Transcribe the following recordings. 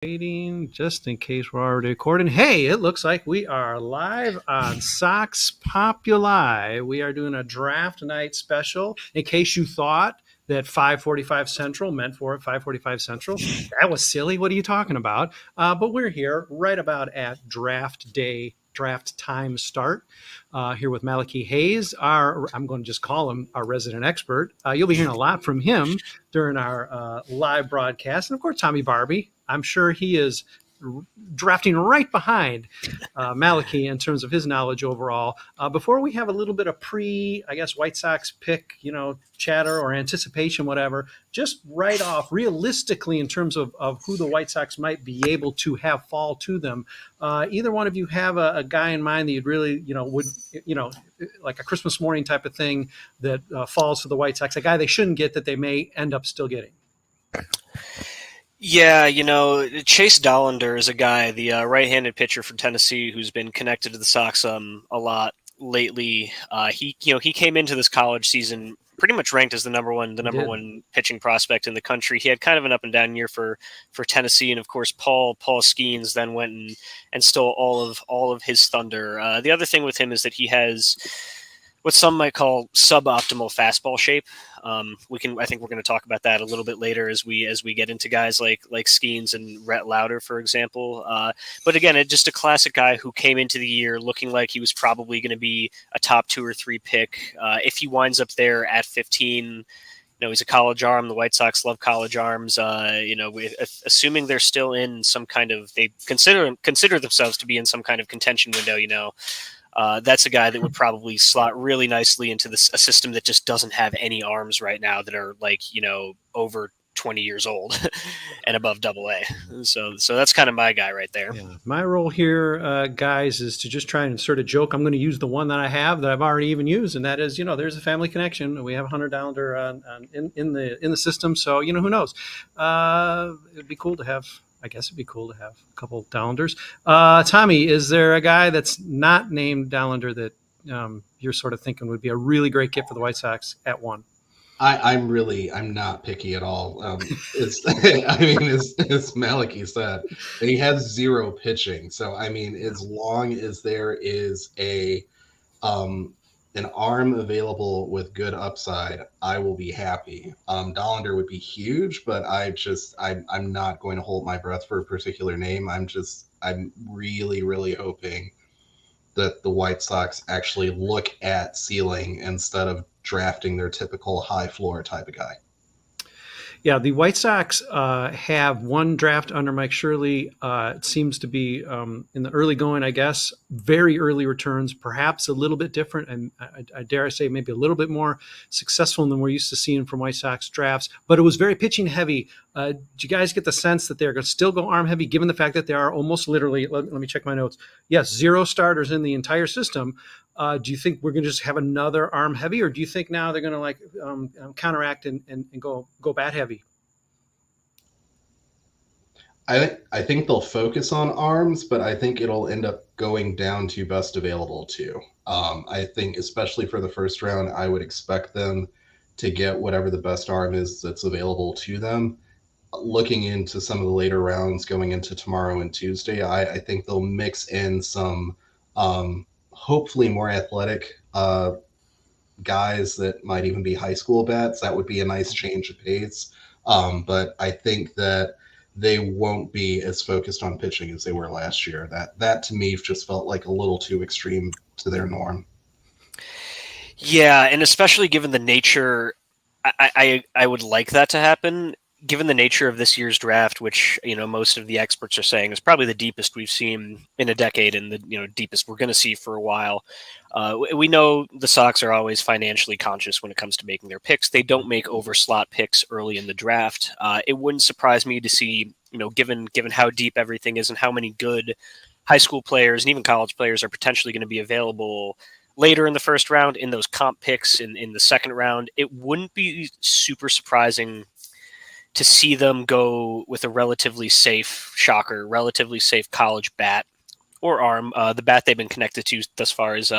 Waiting just in case we're already recording. Hey, it looks like we are live on Sox Populi. We are doing a draft night special. In case you thought that 5:45 Central meant for it 5:45 Central, that was silly. What are you talking about? But we're here right about at draft day, draft time start. Here with Malachi Hayes, I'm going to just call him our resident expert. You'll be hearing a lot from him during our live broadcast, and of course Tommy Barbie. I'm sure he is drafting right behind Malachi in terms of his knowledge overall. Before we have a little bit of I guess, White Sox pick, chatter or anticipation, whatever, just right off, realistically, in terms of who the White Sox might be able to have fall to them, either one of you have a guy in mind that you'd really, like a Christmas morning type of thing that falls to the White Sox, a guy they shouldn't get that they may end up still getting? Yeah, Chase Dollander is a guy, the right-handed pitcher from Tennessee, who's been connected to the Sox a lot lately. He came into this college season pretty much ranked as the number one pitching prospect in the country. He had kind of an up and down year for Tennessee, and of course Paul Skeens then went and stole all of his thunder. The other thing with him is that he has what some might call suboptimal fastball shape. I think we're going to talk about that a little bit later as we get into guys like Skeens and Rhett Lauder, for example. But again, just a classic guy who came into the year looking like he was probably going to be a top 2 or 3 pick. If he winds up there at 15, he's a college arm. The White Sox love college arms. Assuming they're still in some kind of, they consider themselves to be in some kind of contention window, that's a guy that would probably slot really nicely into a system that just doesn't have any arms right now that are over 20 years old and above AA. So that's kind of my guy right there. Yeah. My role here, guys, is to just try and insert a joke. I'm going to use the one that I have that I've already even used, and that is, there's a family connection. We have a $100 in the system, so who knows? It'd be cool to have. I guess it'd be cool to have a couple Dollanders. Tommy, is there a guy that's not named Dollander that you're sort of thinking would be a really great get for the White Sox at 1? I'm not picky at all. As Malachi said, he has 0 pitching. So, as long as there is an arm available with good upside, I will be happy. Dollander would be huge, but I'm not going to hold my breath for a particular name. I'm really, really hoping that the White Sox actually look at ceiling instead of drafting their typical high floor type of guy. Yeah, the White Sox have one draft under Mike Shirley. It seems to be in the early going, I guess, very early returns, perhaps a little bit different, and I dare say maybe a little bit more successful than we're used to seeing from White Sox drafts. But it was very pitching heavy. Do you guys get the sense that they're going to still go arm heavy, given the fact that there are almost literally, let me check my notes, yes, 0 starters in the entire system? Do you think we're going to just have another arm heavy, or do you think now they're going to counteract and go bat heavy? I think they'll focus on arms, but I think it'll end up going down to best available too. I think especially for the first round, I would expect them to get whatever the best arm is that's available to them. Looking into some of the later rounds going into tomorrow and Tuesday, I think they'll mix in some hopefully more athletic guys that might even be high school bats. That would be a nice change of pace. But I think that they won't be as focused on pitching as they were last year. That to me just felt like a little too extreme to their norm. Yeah, and especially given the nature, I would like that to happen. Given the nature of this year's draft, which most of the experts are saying is probably the deepest we've seen in a decade, and the deepest we're going to see for a while. We know the Sox are always financially conscious when it comes to making their picks. They don't make overslot picks early in the draft. It wouldn't surprise me to see, given how deep everything is and how many good high school players and even college players are potentially going to be available later in the first round in those comp picks in the second round. It wouldn't be super surprising to see them go with a relatively safe college bat or arm. The bat they've been connected to thus far is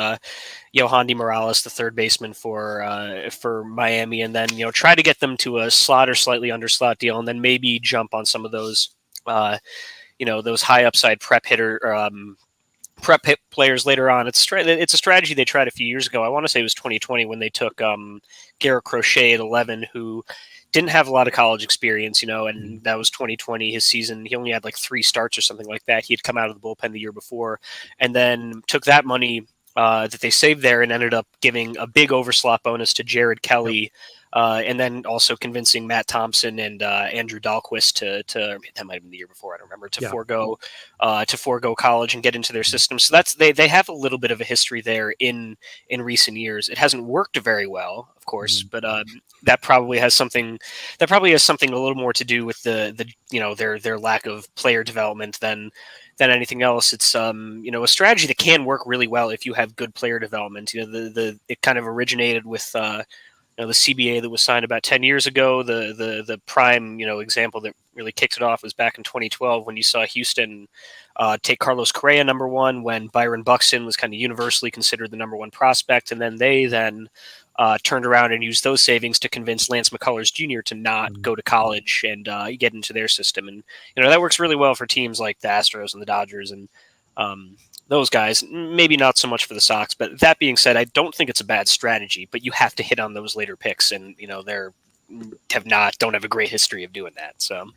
Yohandy Morales, the third baseman for Miami, and then try to get them to a slot or slightly under slot deal, and then maybe jump on some of those those high upside prep hit players later on. It's a strategy they tried a few years ago. I want to say it was 2020 when they took Garrett Crochet at 11, who didn't have a lot of college experience, and that was 2020, his season. He only had like 3 starts or something like that. He had come out of the bullpen the year before, and then took that money that they saved there and ended up giving a big overslot bonus to Jared Kelly. And then also convincing Matt Thompson and Andrew Dahlquist to that might have been the year before, I don't remember, to forego college and get into their system. So they have a little bit of a history there in recent years. It hasn't worked very well, of course, but that probably has something a little more to do with their lack of player development than anything else. It's a strategy that can work really well if you have good player development. It kind of originated with the CBA that was signed about 10 years ago. The prime example that really kicked it off was back in 2012 when you saw Houston take Carlos Correa number 1 when Byron Buxton was kind of universally considered the number 1 prospect, and then they turned around and used those savings to convince Lance McCullers Jr. to not go to college and get into their system. And that works really well for teams like the Astros and the Dodgers and those guys. Maybe not so much for the Sox, but that being said, I don't think it's a bad strategy. But you have to hit on those later picks, and don't have a great history of doing that. So.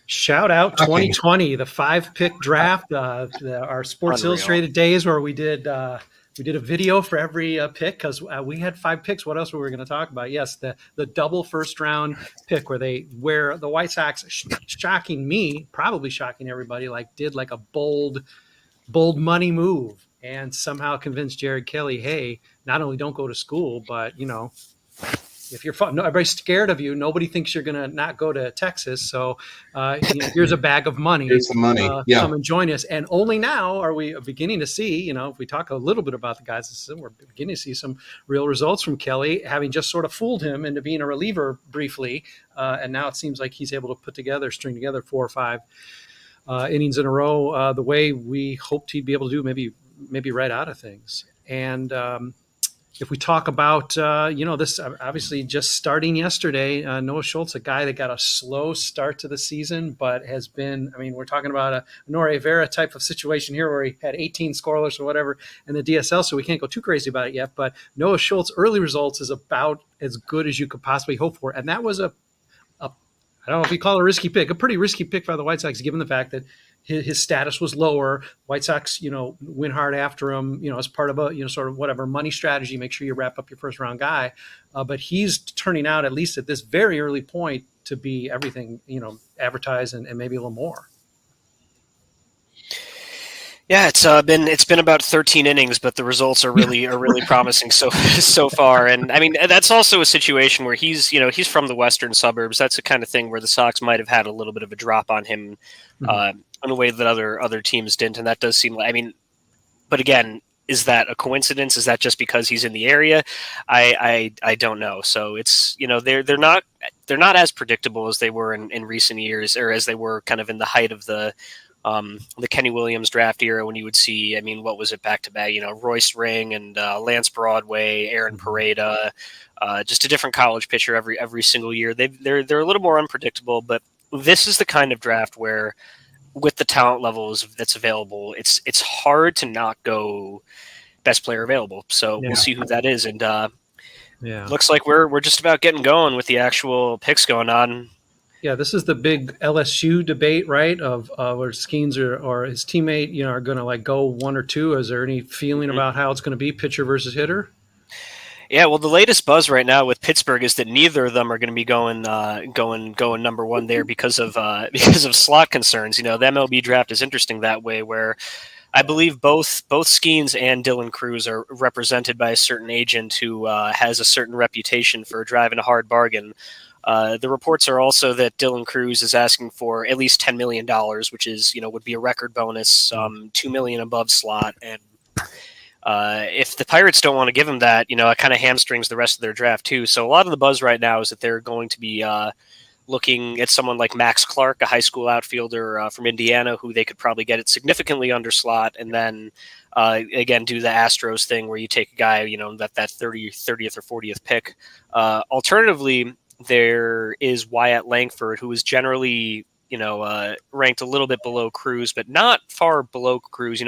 Shout out 2020, the 5-pick draft, our Sports Illustrated days where we did a video for every pick because we had 5 picks. What else were we going to talk about? Yes, the double first round pick where the White Sox, probably shocking everybody, did a bold money move and somehow convinced Jared Kelly, hey, not only don't go to school, but if you're everybody's scared of you, nobody thinks you're going to not go to Texas. So here's a bag of money. Here's some money. Come and join us. And only now are we beginning to see, if we talk a little bit about the guys, we're beginning to see some real results from Kelly, having just sort of fooled him into being a reliever briefly. And now it seems like he's able to string together 4 or 5 innings in a row the way we hoped he'd be able to do, maybe right out of things. And if we talk about, this obviously just starting yesterday, Noah Schultz, a guy that got a slow start to the season, but has been, we're talking about a Nore Vera type of situation here where he had 18 scoreless or whatever in the DSL, so we can't go too crazy about it yet. But Noah Schultz early results is about as good as you could possibly hope for. And that was I don't know if you call it a risky pick, a pretty risky pick by the White Sox, given the fact that his status was lower. White Sox, went hard after him, as part of a, sort of whatever money strategy, make sure you wrap up your first round guy. But he's turning out, at least at this very early point, to be everything, advertised and maybe a little more. Yeah, it's been about 13 innings, but the results are really promising so far. And that's also a situation where he's from the western suburbs. That's the kind of thing where the Sox might have had a little bit of a drop on him in a way that other teams didn't. And that does seem but again, is that a coincidence? Is that just because he's in the area? I don't know. So it's, they're not as predictable as they were in recent years, or as they were kind of in the height of the Kenny Williams draft era, when you would see, what was it back to back? Royce Ring and Lance Broadway, Aaron Pareda, just a different college pitcher every single year. They're a little more unpredictable, but this is the kind of draft where, with the talent levels that's available, it's hard to not go best player available. So we'll see who that is, and looks like we're just about getting going with the actual picks going on. Yeah, this is the big LSU debate, right? Of where Skeens or his teammate, are going to go 1 or 2. Is there any feeling about how it's going to be, pitcher versus hitter? Yeah, well, the latest buzz right now with Pittsburgh is that neither of them are going to be going number 1 there because of slot concerns. The MLB draft is interesting that way, where I believe both Skeens and Dylan Cruz are represented by a certain agent who has a certain reputation for driving a hard bargain. The reports are also that Dylan Cruz is asking for at least $10 million, which is, would be a record bonus, $2 million above slot. And if the Pirates don't want to give him that, it kind of hamstrings the rest of their draft too. So a lot of the buzz right now is that they're going to be looking at someone like Max Clark, a high school outfielder from Indiana, who they could probably get it significantly under slot. And then again, do the Astros thing where you take a guy, that 30th or 40th pick. Alternatively, there is Wyatt Langford, who is generally ranked a little bit below Cruz, but not far below Cruz.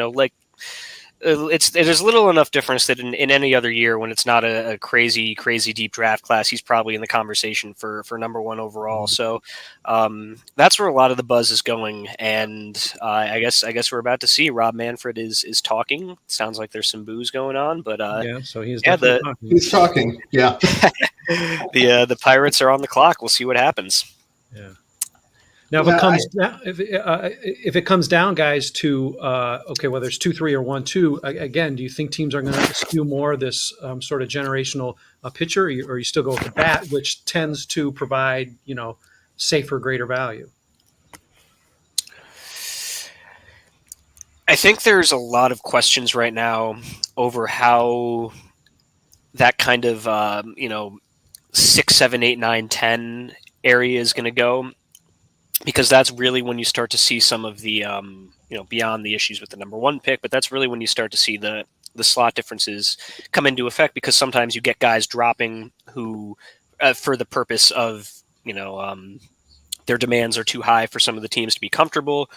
There's little enough difference that in any other year when it's not a crazy deep draft class, he's probably in the conversation for number one overall. So that's where a lot of the buzz is going, and I guess we're about to see Rob Manfred is talking. Sounds like there's some booze going on, but so he's definitely talking. He's talking. Yeah, the Pirates are on the clock. We'll see what happens. Yeah. Now, if it comes down, guys, to whether it's 2-3 or 1-2, again, do you think teams are going to skew more this sort of generational pitcher, or you still go with the bat, which tends to provide safer, greater value? I think there's a lot of questions right now over how that kind of 6, 7, 8, 9, 10 area is going to go. Because that's really when you start to see some of the, beyond the issues with the number one pick, but that's really when you start to see the slot differences come into effect, because sometimes you get guys dropping who, for the purpose of, their demands are too high for some of the teams to be comfortable.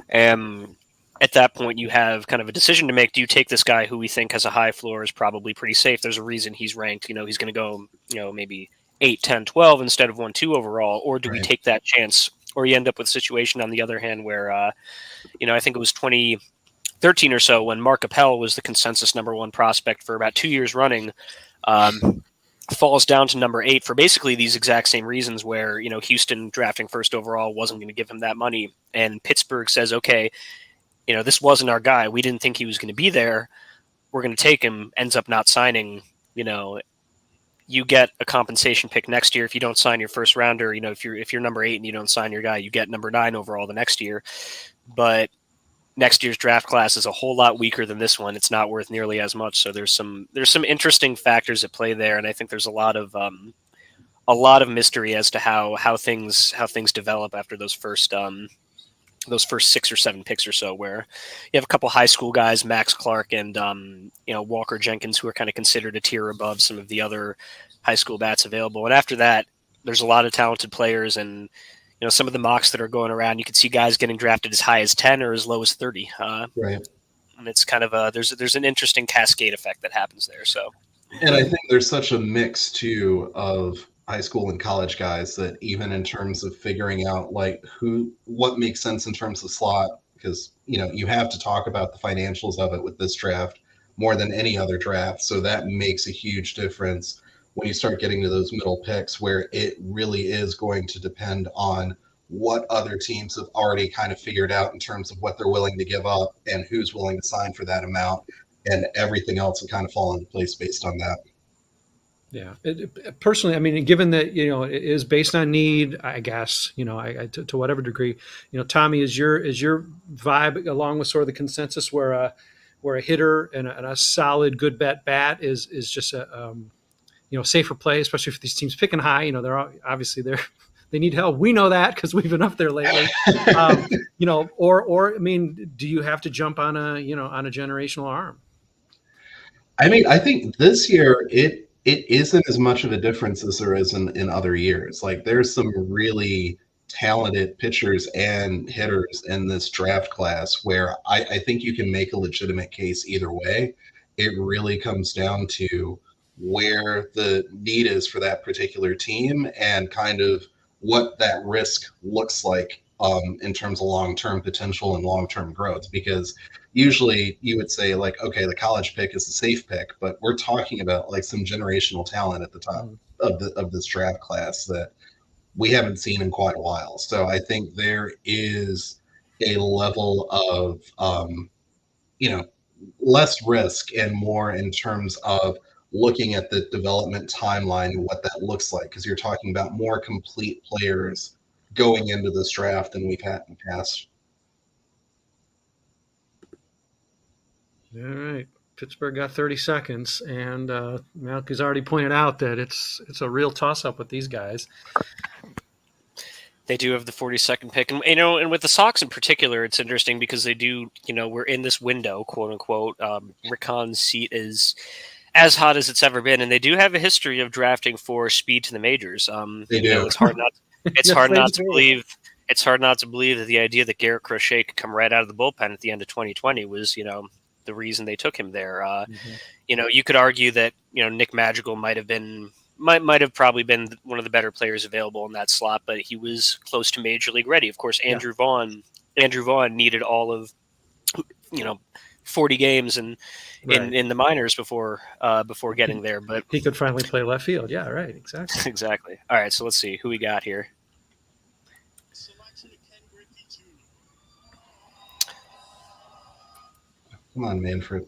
And at that point, you have kind of a decision to make. Do you take this guy who we think has a high floor, is probably pretty safe? There's a reason he's ranked, he's going to go, maybe 8, 10, 12 instead of 1-2 overall, or do we take that chance? Or you end up with a situation on the other hand where, I think it was 2013 or so when Mark Appel was the consensus number one prospect for about 2 years running, falls down to number 8 for basically these exact same reasons where, Houston drafting first overall wasn't going to give him that money. And Pittsburgh says, okay, this wasn't our guy. We didn't think he was going to be there. We're going to take him, ends up not signing, you get a compensation pick next year if you don't sign your first rounder. If you're number 8 and you don't sign your guy, you get number 9 overall the next year. But next year's draft class is a whole lot weaker than this one. It's not worth nearly as much. So there's some interesting factors at play there, and I think there's a lot of mystery as to how things develop after those first 6 or 7 picks or so, where you have a couple high school guys, Max Clark and Walker Jenkins, who are kind of considered a tier above some of the other high school bats available. And after that, there's a lot of talented players, and some of the mocks that are going around, you can see guys getting drafted as high as 10 or as low as 30. Right. And it's kind of there's an interesting cascade effect that happens there. So, and I think there's such a mix too of high school and college guys that even in terms of figuring out what makes sense in terms of slot, because you have to talk about the financials of it with this draft more than any other draft, so that makes a huge difference when you start getting to those middle picks, where it really is going to depend on what other teams have already kind of figured out in terms of what they're willing to give up and who's willing to sign for that amount, and everything else will kind of fall into place based on that. Yeah, personally, I mean, given that it is based on need, I guess to whatever degree, Tommy, is your vibe along with sort of the consensus where a hitter and a solid good bat is just a safer play, especially for these teams picking high. They need help. We know that because we've been up there lately. Or I mean, do you have to jump on a generational arm? I mean, I think this year it isn't as much of a difference as there is in other years. Like, there's some really talented pitchers and hitters in this draft class where I think you can make a legitimate case either way. It really comes down to where the need is for that particular team and kind of what that risk looks like in terms of long-term potential and long-term growth. Because usually you would say, like, okay, the college pick is a safe pick, but we're talking about like some generational talent at the top of this draft class that we haven't seen in quite a while. So I think there is a level of less risk and more in terms of looking at the development timeline and what that looks like, because you're talking about more complete players going into this draft than we've had in the past. All right. Pittsburgh got 30 seconds, and Malky's already pointed out that it's a real toss-up with these guys. They do have the 42nd pick, and and with the Sox in particular, it's interesting because they do, we're in this window, quote unquote. Rick Hahn's seat is as hot as it's ever been, and they do have a history of drafting for speed to the majors. They do. It's hard not. It's hard not to believe. it's hard not to believe that the idea that Garrett Crochet could come right out of the bullpen at the end of 2020 was, the reason they took him there. You could argue that, Nick Madrigal might have probably been one of the better players available in that slot, but he was close to major league ready. Of course, Andrew Vaughn needed all of, 40 games in the minors before getting there, but he could finally play left field. Yeah, right. Exactly. Exactly. All right. So let's see who we got here. Come on, Manfred.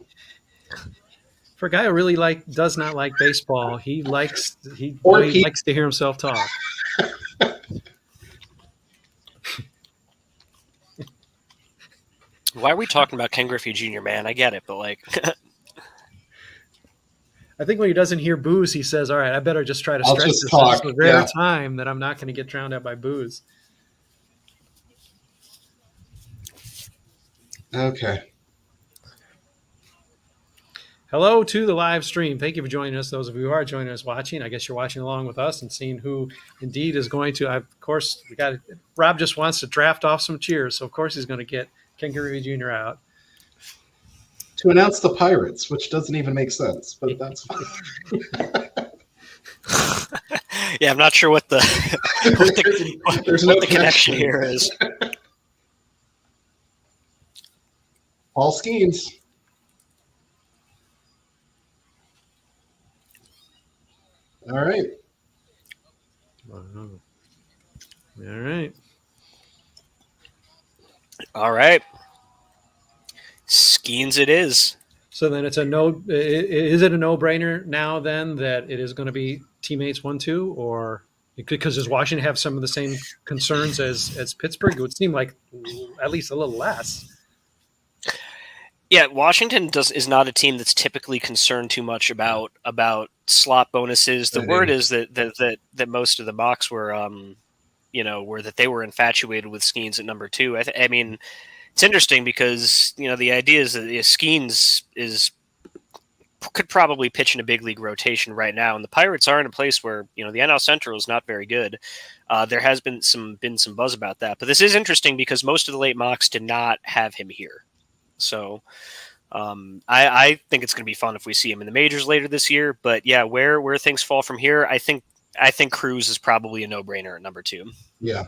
For a guy who really does not like baseball, he likes to hear himself talk. Why are we talking about Ken Griffey Jr., man? I get it, but I think when he doesn't hear booze, he says, all right, I better just try to stretch this. It's a rare time that I'm not going to get drowned out by booze. Okay. Hello to the live stream. Thank you for joining us. Those of you who are joining us watching, I guess you're watching along with us and seeing who indeed is going to. Of course, Rob just wants to draft off some cheers, so of course he's going to get Ken Griffey Jr. out to announce the Pirates, which doesn't even make sense, but that's fine. Yeah, I'm not sure what the what the connection here is. Paul Skeens. All right. All right. Skeens it is. So then it's is it a no-brainer now then that it is going to be teammates 1-2, or because does Washington have some of the same concerns as Pittsburgh? It would seem like at least a little less. Yeah, Washington is not a team that's typically concerned too much about slot bonuses. The word is that most of the mocks were were that they were infatuated with Skeens at number 2. I mean, it's interesting because the idea is that Skeens could probably pitch in a big league rotation right now, and the Pirates are in a place where the NL Central is not very good. There has been some buzz about that, but this is interesting because most of the late mocks did not have him here. So I think it's going to be fun if we see him in the majors later this year. But yeah, where things fall from here, I think Cruz is probably a no-brainer at number 2. Yeah.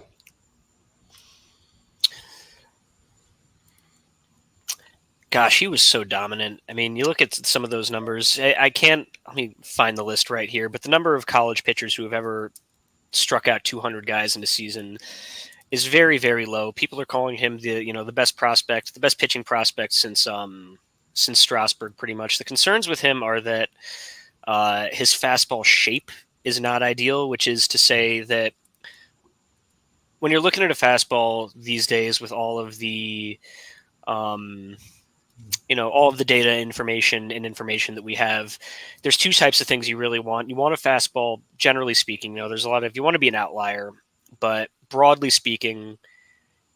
Gosh, he was so dominant. I mean, you look at some of those numbers. Let me find the list right here, but the number of college pitchers who have ever struck out 200 guys in a season is very, very low. People are calling him the best prospect, the best pitching prospect since Strasburg, pretty much. The concerns with him are that his fastball shape is not ideal, which is to say that when you're looking at a fastball these days with all of the all of the data information that we have, there's two types of things you really want. You want a fastball, generally speaking, there's a lot of, you want to be an outlier, but broadly speaking,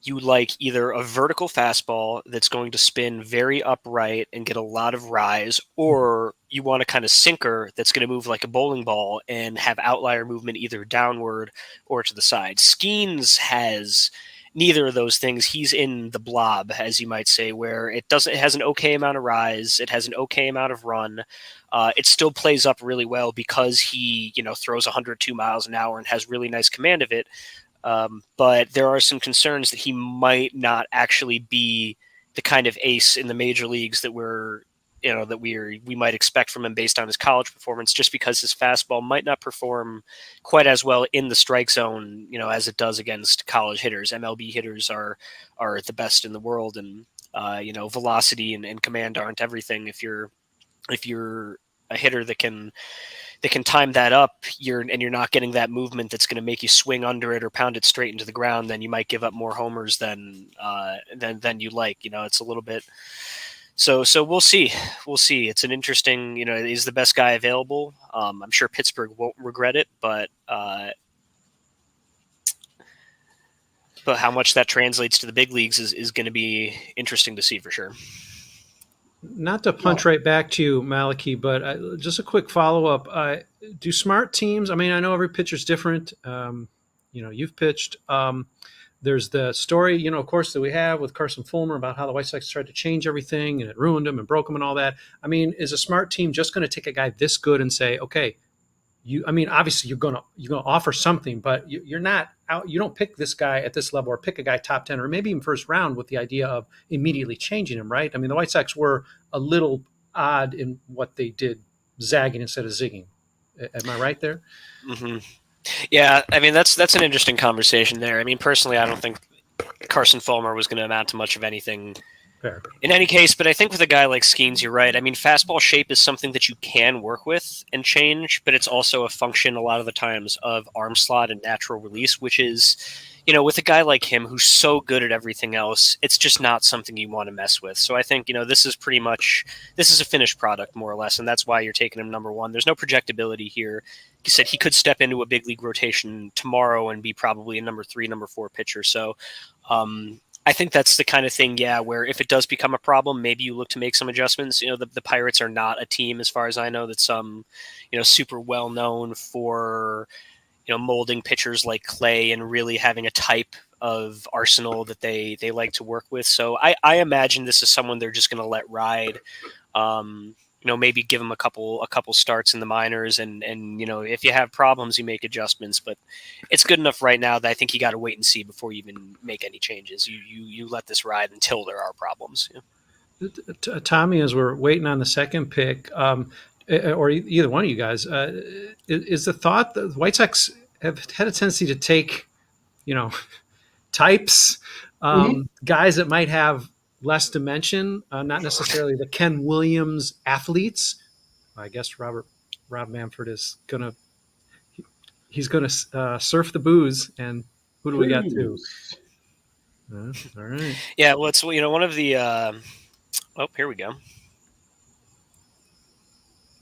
you like either a vertical fastball that's going to spin very upright and get a lot of rise, or you want a kind of sinker that's going to move like a bowling ball and have outlier movement either downward or to the side. Skeens has neither of those things. He's in the blob, as you might say, where it has an okay amount of rise, it has an okay amount of run. It still plays up really well because he, throws 102 miles an hour and has really nice command of it. But there are some concerns that he might not actually be the kind of ace in the major leagues that we might expect from him based on his college performance, just because his fastball might not perform quite as well in the strike zone, as it does against college hitters. MLB hitters are the best in the world, and velocity and command aren't everything. If you're a hitter that can time that up, you're not getting that movement that's going to make you swing under it or pound it straight into the ground, then you might give up more homers than you like. It's a little bit. So we'll see. It's an interesting. He's the best guy available. I'm sure Pittsburgh won't regret it, but how much that translates to the big leagues is going to be interesting to see for sure. Not to punch right back to you, Maliki, but just a quick follow-up. Do smart teams, I know every pitcher's different. You've pitched, there's the story, of course, that we have with Carson Fulmer about how the White Sox tried to change everything and it ruined them and broke them and all that. I mean, is a smart team just going to take a guy this good and say, okay, obviously you're gonna offer something, but you're not out. You don't pick this guy at this level, or pick a guy top 10, or maybe even first round with the idea of immediately changing him, right? I mean, the White Sox were a little odd in what they did, zagging instead of zigging. Am I right there? Mm-hmm. Yeah, I mean that's an interesting conversation there. I mean, personally, I don't think Carson Fulmer was going to amount to much of anything. Fair. In any case, but I think with a guy like Skeens, you're right. I mean, fastball shape is something that you can work with and change, but it's also a function a lot of the times of arm slot and natural release, which is, with a guy like him who's so good at everything else, it's just not something you want to mess with. So I think, this is a finished product more or less, and that's why you're taking him number one. There's no projectability here. He said he could step into a big league rotation tomorrow and be probably a number 3, number 4 pitcher. So, I think that's the kind of thing, where if it does become a problem, maybe you look to make some adjustments. The Pirates are not a team, as far as I know, that's super well known for, molding pitchers like Clay and really having a type of arsenal that they like to work with. So I imagine this is someone they're just going to let ride. Maybe give him a couple starts in the minors, and if you have problems, you make adjustments. But it's good enough right now that I think you got to wait and see before you even make any changes. You let this ride until there are problems. Yeah. Tommy, as we're waiting on the second pick, or either one of you guys, is the thought that the White Sox have had a tendency to take, types, guys that might have less dimension, not necessarily the Ken Williams athletes. I guess Rob Manfred is he's gonna surf the booze. And who do we got too? All right. Yeah, well, it's one of the. Here we go.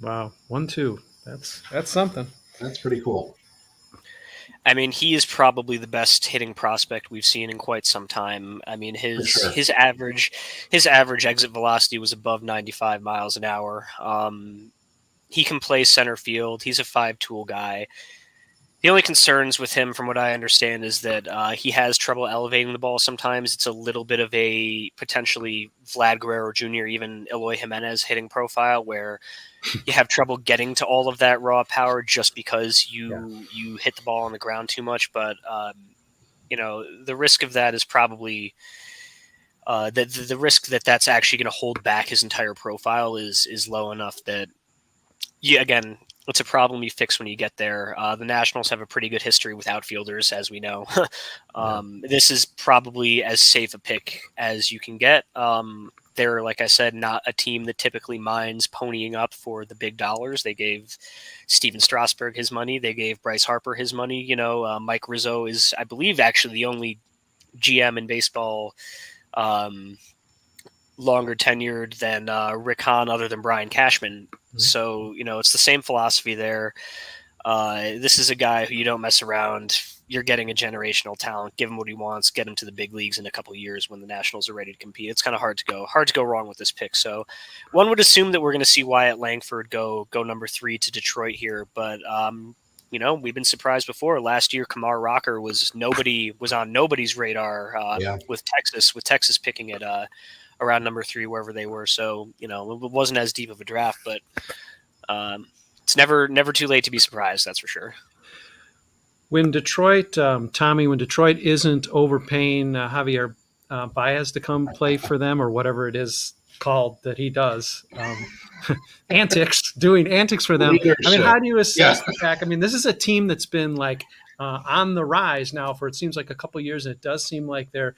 Wow, 1-2. That's something. That's pretty cool. I mean, he is probably the best hitting prospect we've seen in quite some time. I mean, his average exit velocity was above 95 miles an hour. He can play center field. He's a 5-tool guy. The only concerns with him, from what I understand, is that he has trouble elevating the ball sometimes. It's a little bit of a potentially Vlad Guerrero Jr., even Eloy Jimenez hitting profile, where you have trouble getting to all of that raw power just because you hit the ball on the ground too much. But, the risk of that is probably the risk that that's actually going to hold back his entire profile is low enough that, again, it's a problem you fix when you get there. The Nationals have a pretty good history with outfielders, as we know. This is probably as safe a pick as you can get. They're, like I said, not a team that typically minds ponying up for the big dollars. They gave Steven Strasburg his money. They gave Bryce Harper his money. Mike Rizzo is, I believe, actually the only GM in baseball longer tenured than Rick Hahn, other than Brian Cashman. Mm-hmm. So, it's the same philosophy there. This is a guy who you don't mess around. You're getting a generational talent. Give him what he wants. Get him to the big leagues in a couple of years when the Nationals are ready to compete. It's kind of hard to go wrong with this pick. So, one would assume that we're going to see Wyatt Langford go number 3 to Detroit here, but we've been surprised before. Last year, Kamar Rocker was on nobody's radar with Texas picking it around number 3 wherever they were. So it wasn't as deep of a draft, but it's never too late to be surprised. That's for sure. When Detroit, Tommy, when Detroit isn't overpaying Javier Baez to come play for them, or whatever it is called that he does, doing antics for them. Leadership. I mean, how do you assess the fact? I mean, this is a team that's been on the rise now for, it seems like, a couple of years, and it does seem like they're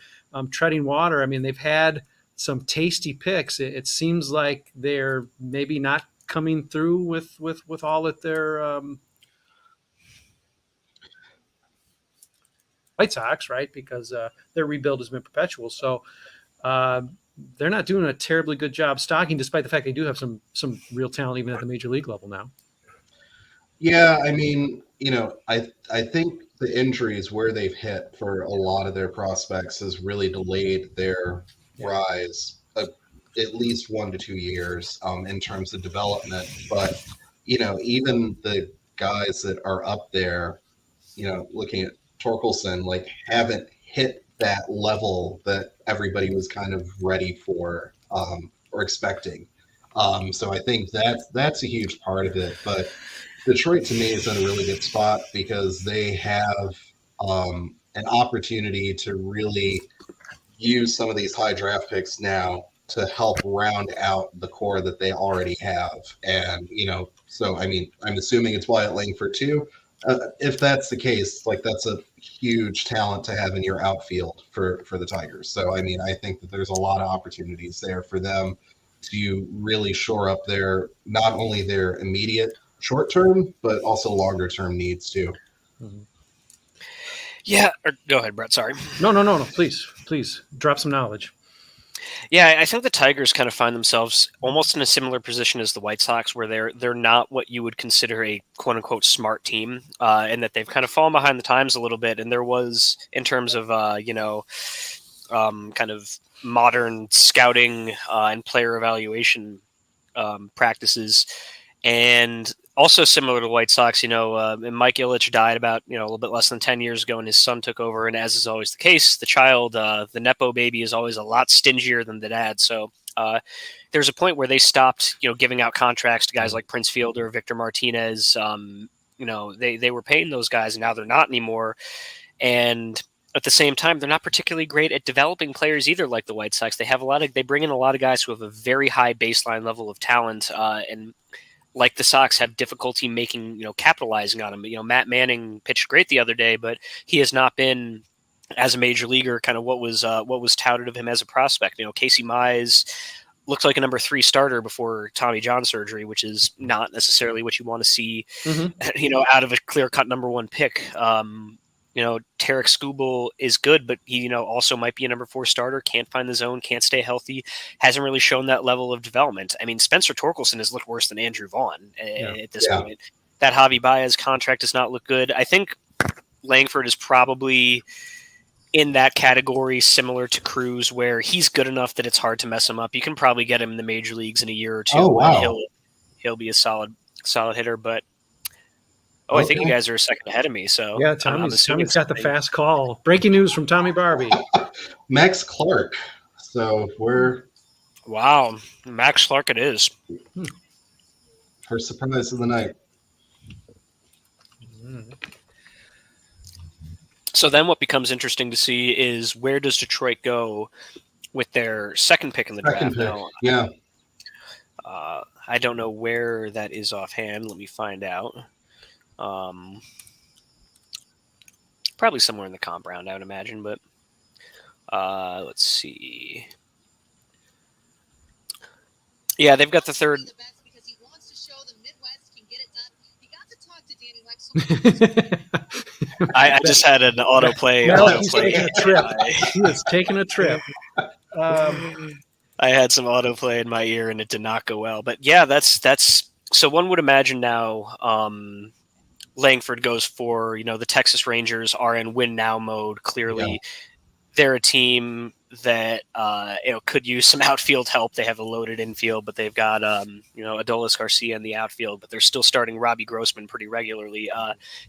treading water. I mean, they've had some tasty picks. It seems like they're maybe not coming through with all that their White Sox, right? Because their rebuild has been perpetual. So they're not doing a terribly good job stocking, despite the fact they do have some real talent even at the major league level now. Yeah, I mean, I think the injuries where they've hit for a lot of their prospects has really delayed their rise at least 1 to 2 years in terms of development. But, even the guys that are up there, looking at Torkelson, haven't hit that level that everybody was kind of ready for or expecting. So I think that's a huge part of it. But Detroit to me is in a really good spot because they have an opportunity to really use some of these high draft picks now to help round out the core that they already have. And, so I mean, I'm assuming it's Wyatt Langford too. If that's the case, like that's a huge talent to have in your outfield for the Tigers. So I mean, I think that there's a lot of opportunities there for them to really shore up their not only their immediate short term, but also longer term needs too. Mm-hmm. Yeah, go ahead, Brett. Sorry. No. Please drop some knowledge. Yeah, I think the Tigers kind of find themselves almost in a similar position as the White Sox, where they're not what you would consider a quote unquote smart team, and that they've kind of fallen behind the times a little bit. And there was, in terms of kind of modern scouting and player evaluation practices, and also similar to the White Sox, Mike Ilitch died about a little bit less than 10 years ago, and his son took over. And as is always the case, the child, the nepo baby, is always a lot stingier than the dad. So there's a point where they stopped, giving out contracts to guys like Prince Fielder, Victor Martinez. They were paying those guys, and now they're not anymore. And at the same time, they're not particularly great at developing players either, like the White Sox. They bring in a lot of guys who have a very high baseline level of talent, and like the Sox, have difficulty capitalizing on them. Matt Manning pitched great the other day, but he has not been, as a major leaguer, kind of what was touted of him as a prospect. Casey Mize looked like a number 3 starter before Tommy John surgery, which is not necessarily what you want to see, out of a clear-cut number 1 pick. Tarek Skubal is good, but he, also might be a number 4 starter, can't find the zone, can't stay healthy, hasn't really shown that level of development. I mean, Spencer Torkelson has looked worse than Andrew Vaughn at this point. That Javi Baez contract does not look good. I think Langford is probably in that category, similar to Cruz, where he's good enough that it's hard to mess him up. You can probably get him in the major leagues in a year or two. Oh, wow. He'll be a solid hitter, but I think you guys are a second ahead of me. So yeah, Tommy's got the fast call. Breaking news from Tommy Barbie. Max Clark. So wow, Max Clark it is. First surprise of the night. So then what becomes interesting to see is where does Detroit go with their second pick in the draft? Now, yeah. I don't know where that is offhand. Let me find out. Probably somewhere in the comp round, I would imagine, but let's see. Yeah, they've got the third. I just had an autoplay. He's taking a trip. He is taking a trip. I had some autoplay in my ear, and it did not go well. But yeah, that's so one would imagine now. Langford goes for the Texas Rangers are in win now mode. Clearly, they're a team that could use some outfield help. They have a loaded infield, but they've got Adolis Garcia in the outfield, but they're still starting Robbie Grossman pretty regularly.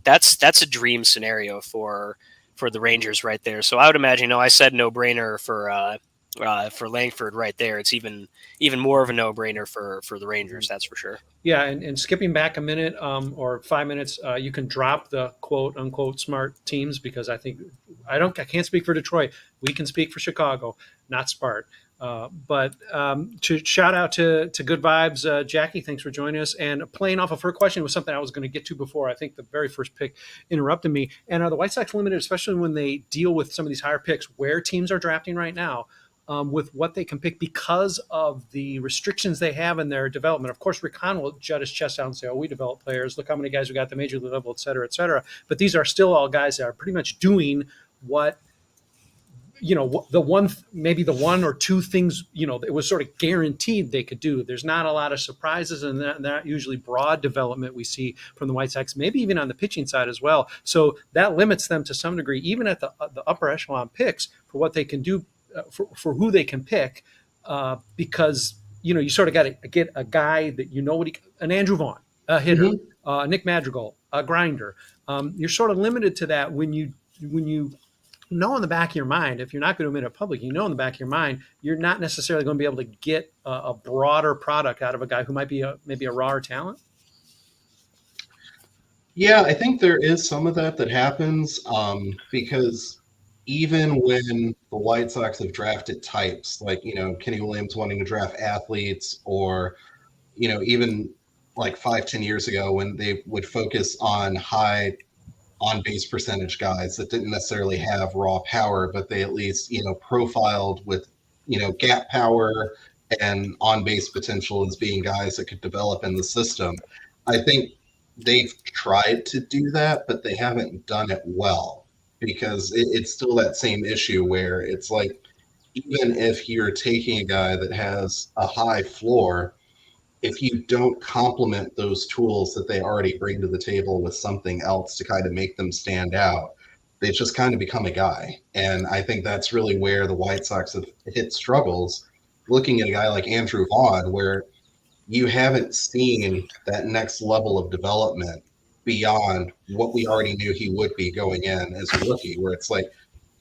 That's a dream scenario for the Rangers right there. So I would imagine. I said no brainer for Langford right there. It's even more of a no brainer for the Rangers. That's for sure. Yeah, and skipping back a minute or 5 minutes, you can drop the quote unquote smart teams because I can't speak for Detroit. We can speak for Chicago, not smart. But to shout out to Good Vibes, Jackie, thanks for joining us. And playing off of her question was something I was going to get to before. I think the very first pick interrupted me. And are the White Sox limited, especially when they deal with some of these higher picks, where teams are drafting right now? With what they can pick because of the restrictions they have in their development. Of course, Rick Hahn will jut his chest out and say, we develop players. Look how many guys we got at the major league level, et cetera, et cetera. But these are still all guys that are pretty much doing what, maybe the one or two things, it was sort of guaranteed they could do. There's not a lot of surprises and not usually broad development we see from the White Sox, maybe even on the pitching side as well. So that limits them to some degree, even at the upper echelon picks for what they can do for who they can pick, because you sort of got to get a guy that an Andrew Vaughn, a hitter, Nick Madrigal, a grinder. You're sort of limited to that when you know in the back of your mind, if you're not going to admit it public, you know in the back of your mind, you're not necessarily going to be able to get a broader product out of a guy who might be maybe a rawer talent. Yeah, I think there is some of that happens because even when the White Sox have drafted types, like, Kenny Williams wanting to draft athletes, or, even like 5-10 years ago when they would focus on high on base percentage guys that didn't necessarily have raw power, but they at least, profiled with, gap power and on base potential as being guys that could develop in the system. I think they've tried to do that, but they haven't done it well because it's still that same issue where it's like, even if you're taking a guy that has a high floor, if you don't complement those tools that they already bring to the table with something else to kind of make them stand out, they just kind of become a guy. And I think that's really where the White Sox have hit struggles, looking at a guy like Andrew Vaughn, where you haven't seen that next level of development beyond what we already knew he would be going in as a rookie, where it's like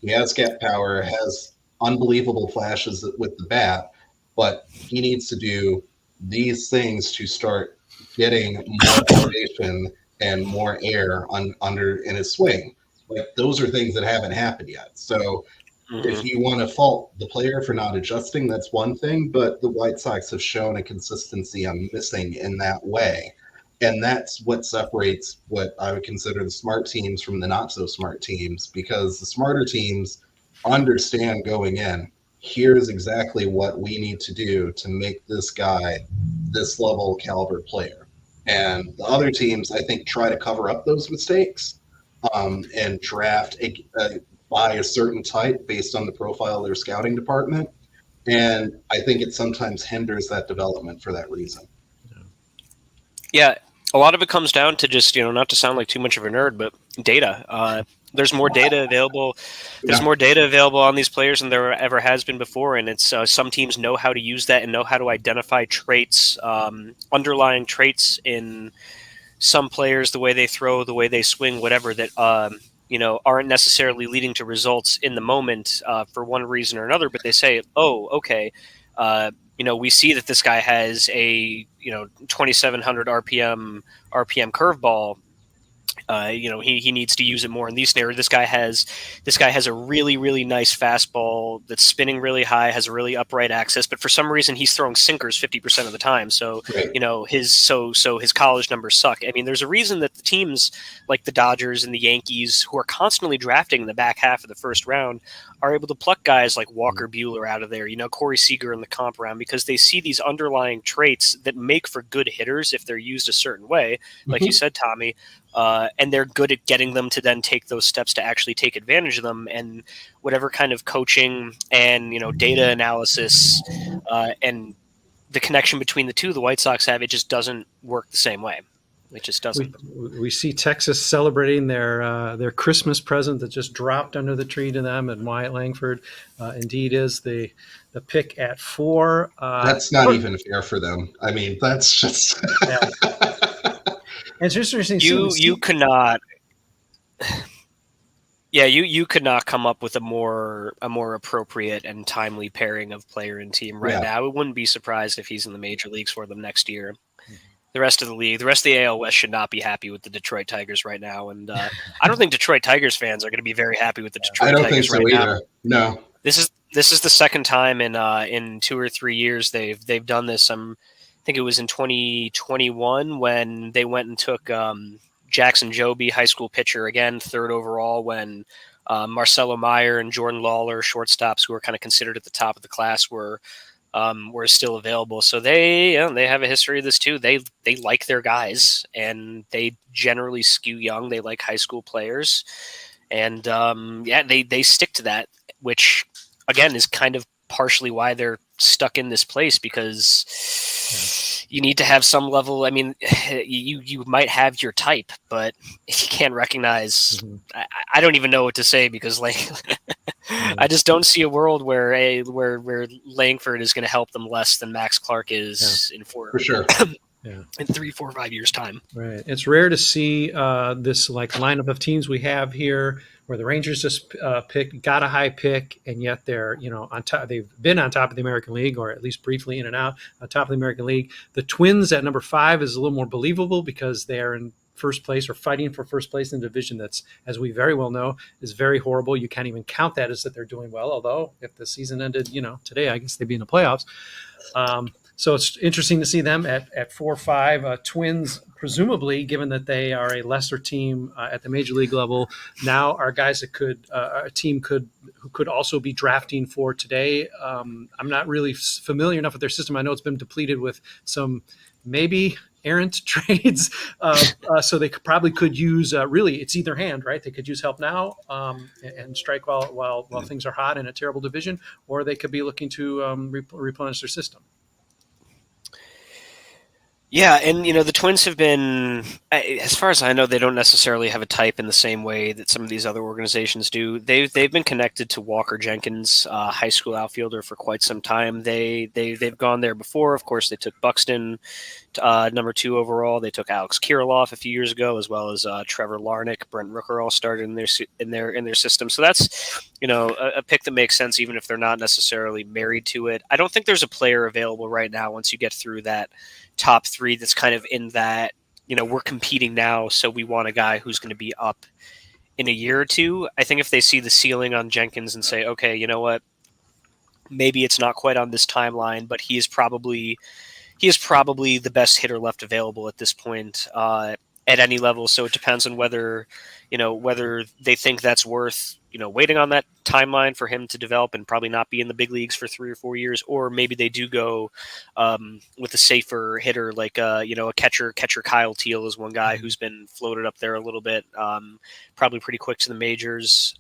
he has gap power, has unbelievable flashes with the bat, but he needs to do these things to start getting more elevation and more air under in his swing. Like, those are things that haven't happened yet. So if you want to fault the player for not adjusting, that's one thing, but the White Sox have shown a consistency I'm missing in that way. And that's what separates what I would consider the smart teams from the not so smart teams, because the smarter teams understand going in, here's exactly what we need to do to make this guy this level caliber player. And the other teams, I think, try to cover up those mistakes and draft by a certain type based on the profile of their scouting department. And I think it sometimes hinders that development for that reason. Yeah, a lot of it comes down to just, not to sound like too much of a nerd, but data. There's more data available. There's more data available on these players than there ever has been before, and it's some teams know how to use that and know how to identify traits, underlying traits in some players, the way they throw, the way they swing, whatever, that aren't necessarily leading to results in the moment for one reason or another. But they say, oh, okay, we see that this guy has a 2,700 RPM curveball. He needs to use it more in these scenarios. This guy has a really, really nice fastball that's spinning really high, has a really upright axis, but for some reason he's throwing sinkers 50% of the time. So, right. His college numbers suck. I mean, there's a reason that the teams like the Dodgers and the Yankees, who are constantly drafting in the back half of the first round, are able to pluck guys like Walker Buehler out of there, Corey Seager in the comp round, because they see these underlying traits that make for good hitters if they're used a certain way, like you said, Tommy. And they're good at getting them to then take those steps to actually take advantage of them. And whatever kind of coaching and data analysis and the connection between the two the White Sox have, it just doesn't work the same way. It just doesn't. We see Texas celebrating their Christmas present that just dropped under the tree to them, and Wyatt Langford indeed is the pick at 4. That's not even fair for them. I mean, that's just. Yeah. And it's interesting. You could not. Yeah, you could not come up with a more appropriate and timely pairing of player and team right now. I wouldn't be surprised if he's in the major leagues for them next year. Mm-hmm. The rest of the AL West should not be happy with the Detroit Tigers right now, and I don't think Detroit Tigers fans are going to be very happy with the Detroit Tigers right now. I don't think so either. No. This is the second time in 2 or 3 years they've done this. I think it was in 2021 when they went and took Jackson Jobe, high school pitcher, again, 3rd overall, when Marcelo Meyer and Jordan Lawler, shortstops who were kind of considered at the top of the class, were still available. So they have a history of this too. They like their guys, and they generally skew young. They like high school players, and they stick to that, which again is kind of partially why they're stuck in this place, because you need to have some level. I mean, you might have your type, but you can't recognize. Mm-hmm. I don't even know what to say, because I just don't see a world where Langford is going to help them less than Max Clark is in 4. For sure. in 3, 4, 5 years time. Right. It's rare to see this like lineup of teams we have here, where the Rangers just got a high pick, and yet they're on top. They've been on top of the American League, or at least briefly in and out on top of the American League. The Twins at number 5 is a little more believable because they are in first place or fighting for first place in a division that's, as we very well know, is very horrible. You can't even count that as that they're doing well. Although if the season ended, today, I guess they'd be in the playoffs. So it's interesting to see them at 4-5. Twins, presumably, given that they are a lesser team at the major league level, now are guys that who could also be drafting for today. I'm not really familiar enough with their system. I know it's been depleted with some maybe errant trades, so they probably could use really it's either hand, right? They could use help now and strike while things are hot in a terrible division, or they could be looking to replenish their system. Yeah, and the Twins have been, as far as I know, they don't necessarily have a type in the same way that some of these other organizations do. They've been connected to Walker Jenkins, high school outfielder, for quite some time. They've gone there before. Of course, they took Buxton, number 2 overall. They took Alex Kirilloff a few years ago, as well as Trevor Larnach, Brent Rooker all started in their system. So that's a pick that makes sense, even if they're not necessarily married to it. I don't think there's a player available right now once you get through that top 3 that's kind of in that, we're competing now, so we want a guy who's going to be up in a year or two. I think if they see the ceiling on Jenkins and say, okay, you know what, maybe it's not quite on this timeline, but he is probably the best hitter left available at this point at any level. So it depends on whether they think that's worth waiting on that timeline for him to develop and probably not be in the big leagues for 3 or 4 years, or maybe they do go with a safer hitter like a catcher. Kyle Teal is one guy who's been floated up there a little bit, probably pretty quick to the majors.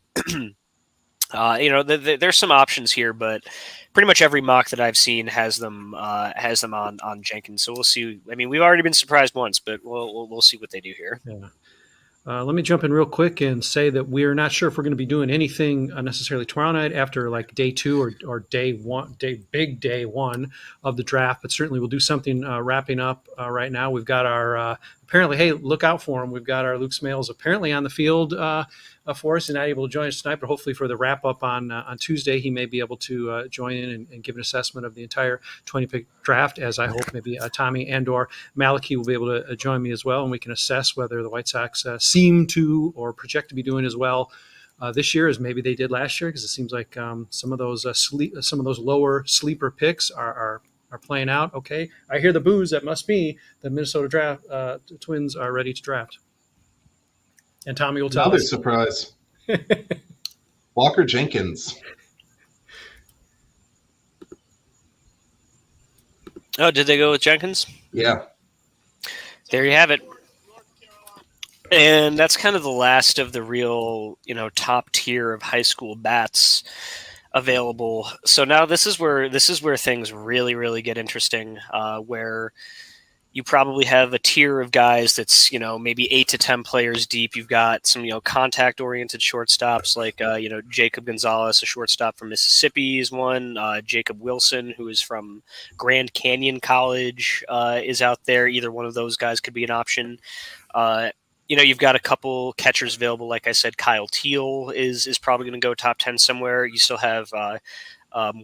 There's some options here, but pretty much every mock that I've seen has them on Jenkins. So we'll see. I mean, we've already been surprised once, but we'll see what they do here. Yeah. Let me jump in real quick and say that we're not sure if we're going to be doing anything necessarily tomorrow night after like day 2 or day 1, day 1 of the draft, but certainly we'll do something wrapping up right now. We've got our apparently, hey, look out for him. We've got our Luke Smales apparently on the field for us and not able to join us tonight, but hopefully for the wrap up on Tuesday, he may be able to join in and give an assessment of the entire 20-pick draft, as I hope maybe Tommy and/or Malachi will be able to join me as well, and we can assess whether the White Sox seem to or project to be doing as well this year as maybe they did last year, because it seems like some of those lower sleeper picks are playing out. Okay, I hear the boos. That must be the Minnesota Twins are ready to draft. And Tommy will tell Another us. Surprise. Walker Jenkins. Oh, did they go with Jenkins? Yeah. There you have it. And that's kind of the last of the real, top tier of high school bats available. So now this is where things really, really get interesting, where you probably have a tier of guys that's, maybe 8 to 10 players deep. You've got some, contact-oriented shortstops like, Jacob Gonzalez, a shortstop from Mississippi, is one. Jacob Wilson, who is from Grand Canyon College, is out there. Either one of those guys could be an option. You've got a couple catchers available. Like I said, Kyle Teal is probably going to go top 10 somewhere. You still have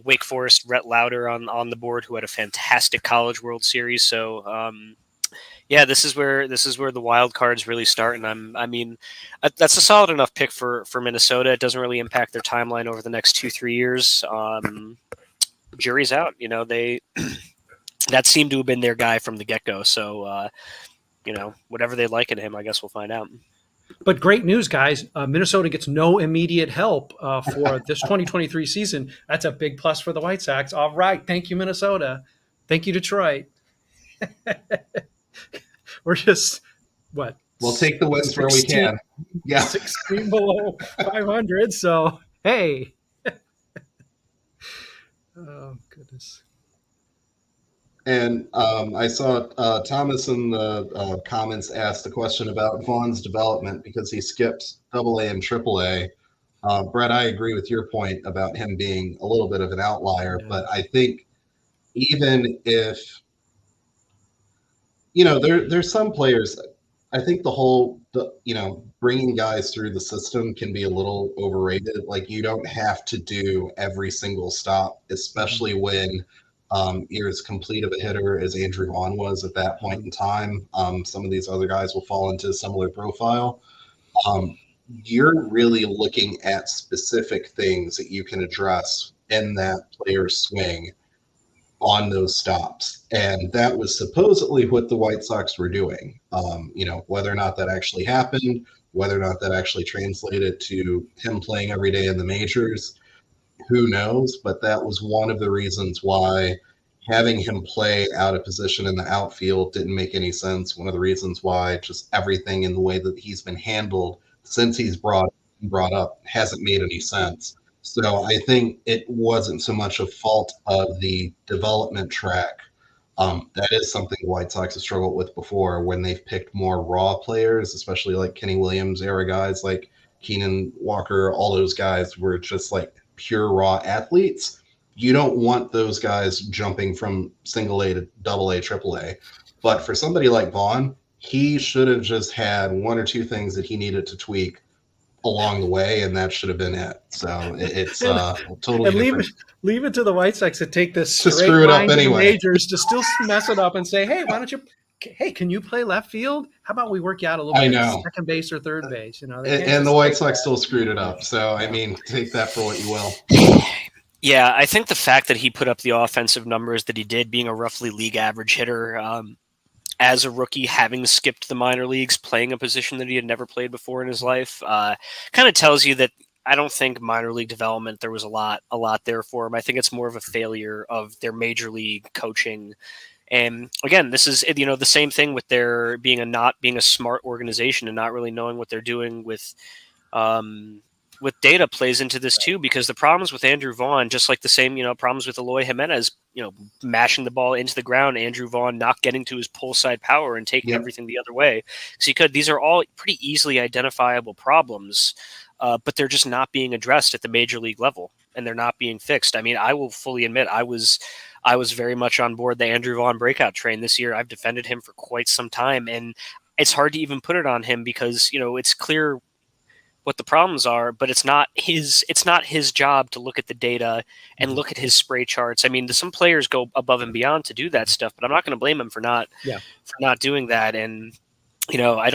Wake Forest Rhett Lauder on the board, who had a fantastic College World Series. So this is where the wild cards really start. And that's a solid enough pick for Minnesota. It doesn't really impact their timeline over the next 2-3 years. Jury's out. That seemed to have been their guy from the get-go. So whatever they like in him, I guess we'll find out. But great news, guys. Minnesota gets no immediate help for this 2023 season. That's a big plus for the White Sox. All right. Thank you, Minnesota. Thank you, Detroit. We're just, what? We'll take the wins where we can. Yeah. 16 below 500. So, hey. Oh, goodness. And I saw Thomas in the comments asked a question about Vaughn's development because he skipped AA and AAA. Brett, I agree with your point about him being a little bit of an outlier, but I think even if there's some players. I think bringing guys through the system can be a little overrated. Like you don't have to do every single stop, especially when you're as complete of a hitter as Andrew Vaughn was at that point in time. Some of these other guys will fall into a similar profile. Um, you're really looking at specific things that you can address in that player's swing on those stops. And that was supposedly what the White Sox were doing. Whether or not that actually happened, whether or not that actually translated to him playing every day in the majors, who knows? But that was one of the reasons why having him play out of position in the outfield didn't make any sense. One of the reasons why just everything in the way that he's been handled since he's brought up hasn't made any sense. So I think it wasn't so much a fault of the development track. That is something the White Sox have struggled with before when they've picked more raw players, especially like Kenny Williams era guys like Keenan Walker. All those guys were just like pure raw athletes. You don't want those guys jumping from single A to double A, triple A. But for somebody like Vaughn, he should have just had one or two things that he needed to tweak along the way, and that should have been it. So it's totally and different. Leave it to the White Sox to take this To straight screw it up line to the anyway. majors to still mess it up and say, hey, why don't you? Hey, can you play left field? How about we work you out a little I bit know. second base or third base? And the White Sox still screwed it up. So I mean, take that for what you will. Yeah, I think the fact that he put up the offensive numbers that he did, being a roughly league average hitter, as a rookie, having skipped the minor leagues, playing a position that he had never played before in his life, kind of tells you that I don't think minor league development, there was a lot there for him. I think it's more of a failure of their major league coaching. And again, this is, the same thing with their not being a smart organization and not really knowing what they're doing with data plays into this too, because the problems with Andrew Vaughn, just like the same, problems with Eloy Jimenez, mashing the ball into the ground, Andrew Vaughn not getting to his pull side power and taking everything the other way. So these are all pretty easily identifiable problems, but they're just not being addressed at the major league level, and they're not being fixed. I mean, I will fully admit I was very much on board the Andrew Vaughn breakout train this year. I've defended him for quite some time, and it's hard to even put it on him because, it's clear what the problems are, but it's not his job to look at the data and look at his spray charts. I mean, some players go above and beyond to do that stuff, but I'm not going to blame him for not doing that. And, I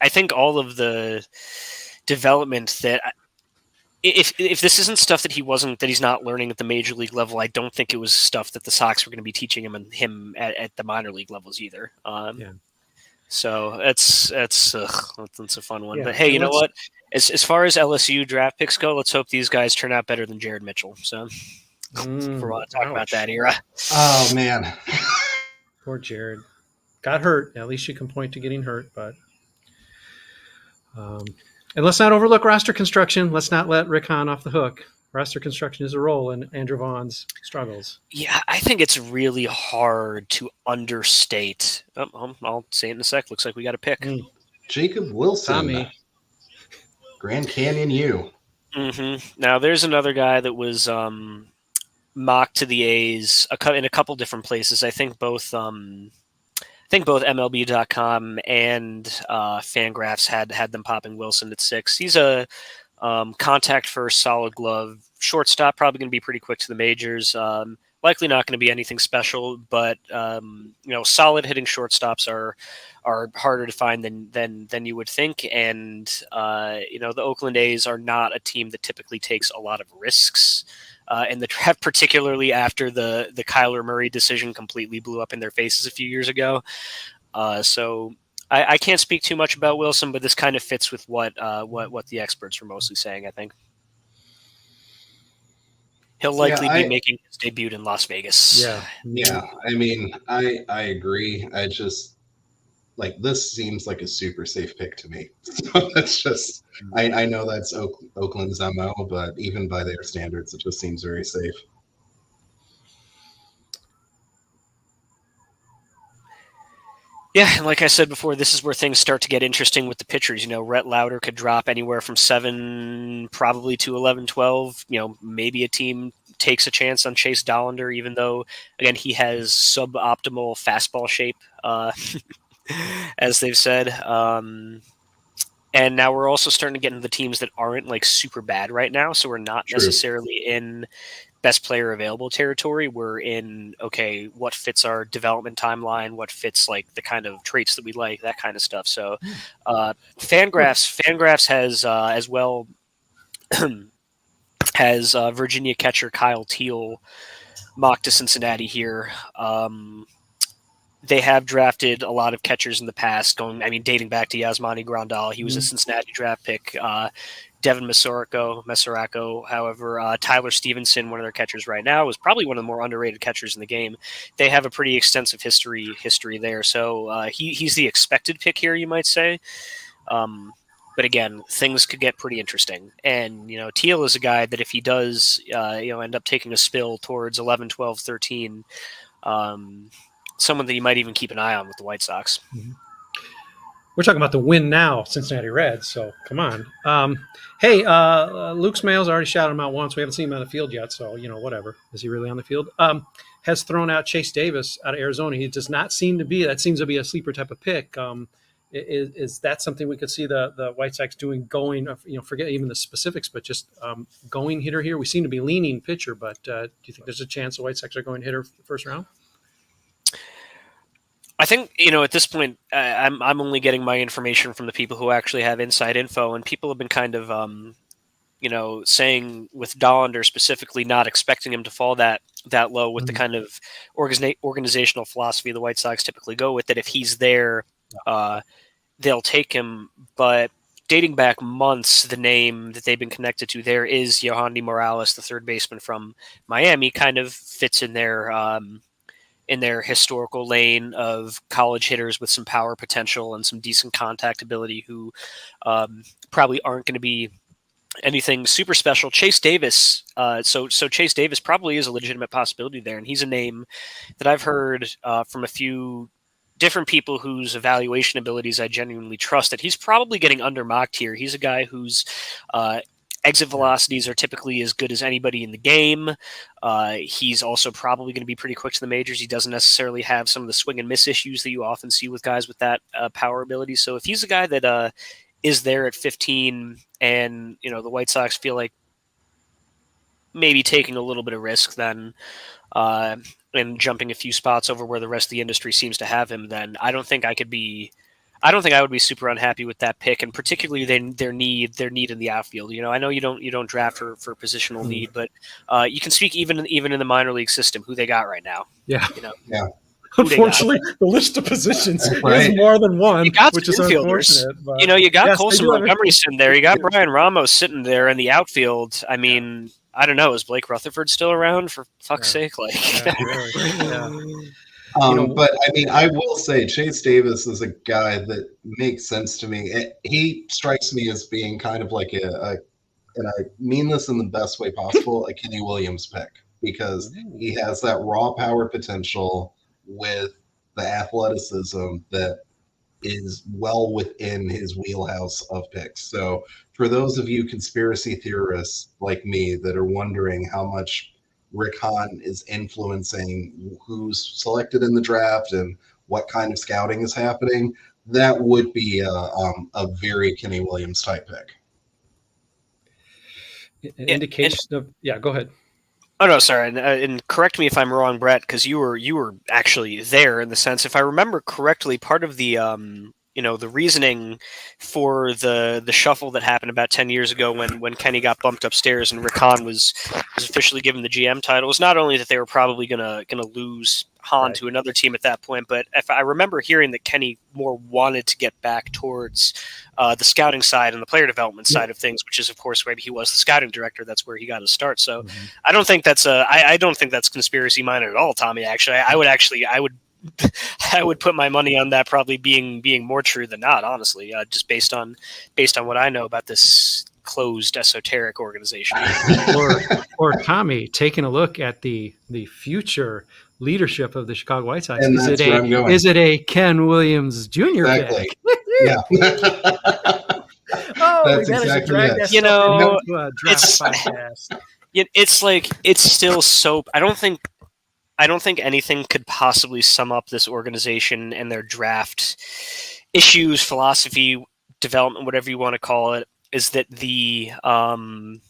think all of the development that if this isn't stuff that he's not learning at the major league level, I don't think it was stuff that the Sox were going to be teaching him at the minor league levels either. So that's a fun one. Yeah. But hey, you know what? As far as LSU draft picks go, let's hope these guys turn out better than Jared Mitchell. So if we want to talk about that era. Oh man, poor Jared got hurt. At least you can point to getting hurt, but and let's not overlook roster construction. Let's not let Rick Hahn off the hook. Roster construction is a role in Andrew Vaughn's struggles. Yeah, I think it's really hard to understate. I'll say it in a sec. Looks like we got a pick. Jacob Wilson. Tommy. Grand Canyon U. Mm-hmm. Now, there's another guy that was mocked to the A's in a couple different places. I think both MLB.com and Fangraphs had them popping Wilson at 6. He's a contact first, solid glove shortstop, probably going to be pretty quick to the majors. Likely not going to be anything special, but solid hitting shortstops are harder to find than you would think. And the Oakland A's are not a team that typically takes a lot of risks in the draft, particularly after the Kyler Murray decision completely blew up in their faces a few years ago. So I can't speak too much about Wilson, but this kind of fits with what the experts were mostly saying, I think. He'll likely be making his debut in Las Vegas. Yeah. I mean, I agree. I just this seems like a super safe pick to me. So that's just I know that's Oakland's MO, but even by their standards, it just seems very safe. Yeah, and like I said before, this is where things start to get interesting with the pitchers. Rhett Lauder could drop anywhere from 7 probably to 11, 12. Maybe a team takes a chance on Chase Dollander, even though, again, he has suboptimal fastball shape, as they've said. And now we're also starting to get into the teams that aren't like super bad right now. So we're not True. necessarily in best player available territory. We're in, okay, what fits our development timeline, what fits like the kind of traits that we like, that kind of stuff. So Fangraphs has as well has Virginia catcher Kyle Teal mocked to Cincinnati here. They have drafted a lot of catchers in the past, dating back to Yasmani Grandal. He was a Cincinnati draft pick. Devin Mesoraco, however, Tyler Stevenson, one of their catchers right now, is probably one of the more underrated catchers in the game. They have a pretty extensive history there. So he's the expected pick here, you might say. But again, things could get pretty interesting. And, Teal is a guy that if he does, end up taking a spill towards 11, 12, 13, someone that you might even keep an eye on with the White Sox. We're talking about the win now, Cincinnati Reds, so come on. Hey, Luke Smales already shouted him out once. We haven't seen him on the field yet, so, whatever. Is he really on the field? Has thrown out Chase Davis out of Arizona. He does not seem to be – that seems to be a sleeper type of pick. Is that something we could see the White Sox doing going, forget even the specifics, but just going hitter here? We seem to be leaning pitcher, but do you think there's a chance the White Sox are going hitter first round? I think, at this point, I'm only getting my information from the people who actually have inside info, and people have been kind of, saying with Dollander specifically, not expecting him to fall that low with the kind of organizational philosophy the White Sox typically go with, that if he's there, they'll take him. But dating back months, the name that they've been connected to there is Yohandy Morales, the third baseman from Miami, kind of fits in their historical lane of college hitters with some power potential and some decent contact ability who probably aren't going to be anything super special. Chase Davis, so Chase Davis probably is a legitimate possibility there, and he's a name that I've heard from a few different people whose evaluation abilities I genuinely trust, that he's probably getting under-mocked here. He's a guy whose exit velocities are typically as good as anybody in the game. He's also probably going to be pretty quick to the majors. He doesn't necessarily have some of the swing and miss issues that you often see with guys with that power ability. So if he's a guy that is there at 15 and, the White Sox feel like maybe taking a little bit of risk then and jumping a few spots over where the rest of the industry seems to have him, then I don't think I would be super unhappy with that pick, and particularly their need in the outfield. I know you don't draft for positional need, but you can speak even in the minor league system who they got right now. Yeah. Yeah. Unfortunately, the list of positions Right. is more than one, You got which is infielders. unfortunate. But You got yes, Colson they do have Montgomery sitting there. You got Brian Ramos sitting there in the outfield. I mean, I don't know. Is Blake Rutherford still around? For fuck's sake, like. Yeah, really. Yeah. But I mean, I will say Chase Davis is a guy that makes sense to me. He strikes me as being kind of like and I mean this in the best way possible, a Kenny Williams pick, because he has that raw power potential with the athleticism that is well within his wheelhouse of picks. So for those of you conspiracy theorists like me that are wondering how much Rick Hahn is influencing who's selected in the draft and what kind of scouting is happening, that would be a very Kenny Williams type pick. An indication of go ahead. Oh no, sorry, and correct me if I'm wrong, Brett, because you were actually there in the sense, if I remember correctly, part of the the reasoning for the shuffle that happened about 10 years ago when Kenny got bumped upstairs and Rick Hahn was officially given the GM title was not only that they were probably gonna lose Hahn to another team at that point, but if I remember hearing that Kenny more wanted to get back towards the scouting side and the player development side of things, which is of course where he was the scouting director. That's where he got his start. So I don't think that's I don't think that's conspiracy minded at all, Tommy. Actually, I would put my money on that probably being more true than not, honestly, just based on what I know about this closed esoteric organization. or Tommy taking a look at the future leadership of the Chicago White Sox. And that's where I'm going. Is it a Ken Williams Jr. Exactly. pick? Yeah. Oh, That's we managed to exactly drag it. that You stuff know, into a draft podcast. It's like, it's still so. I don't think anything could possibly sum up this organization and their draft issues, philosophy, development, whatever you want to call it, is that the time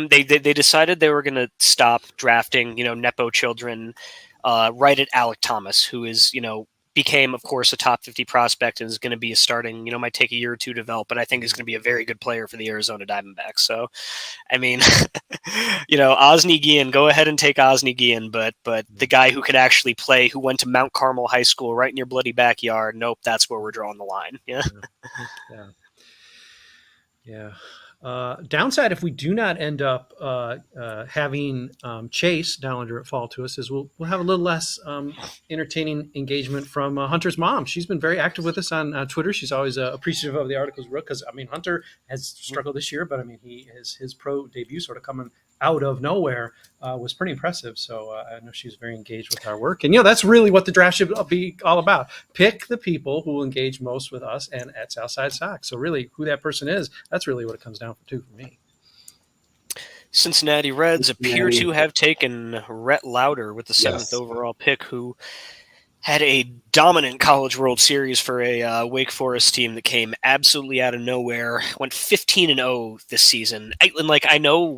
they decided they were going to stop drafting, nepo children, right at Alec Thomas, who is, became, of course, a top 50 prospect and is going to be a starting, might take a year or two to develop, but I think is going to be a very good player for the Arizona Diamondbacks. So, I mean, Osni Guillen, go ahead and take Osni Guillen, but the guy who could actually play, who went to Mount Carmel High School right in your bloody backyard, nope, that's where we're drawing the line. Yeah. Downside, if we do not end up having Chase Dallender fall to us, is we'll have a little less entertaining engagement from Hunter's mom. She's been very active with us on Twitter. She's always appreciative of the articles we wrote, because Hunter has struggled this year, but his pro debut sort of coming out of nowhere was pretty impressive. So I know she's very engaged with our work, and that's really what the draft should be all about. Pick the people who will engage most with us and at Southside Sox. So really, who that person is, that's really what it comes down to for me. Cincinnati Reds appear to have taken Rhett Lauder with the 7th overall pick, who had a dominant College World Series for a Wake Forest team that came absolutely out of nowhere. Went 15-0 this season. I know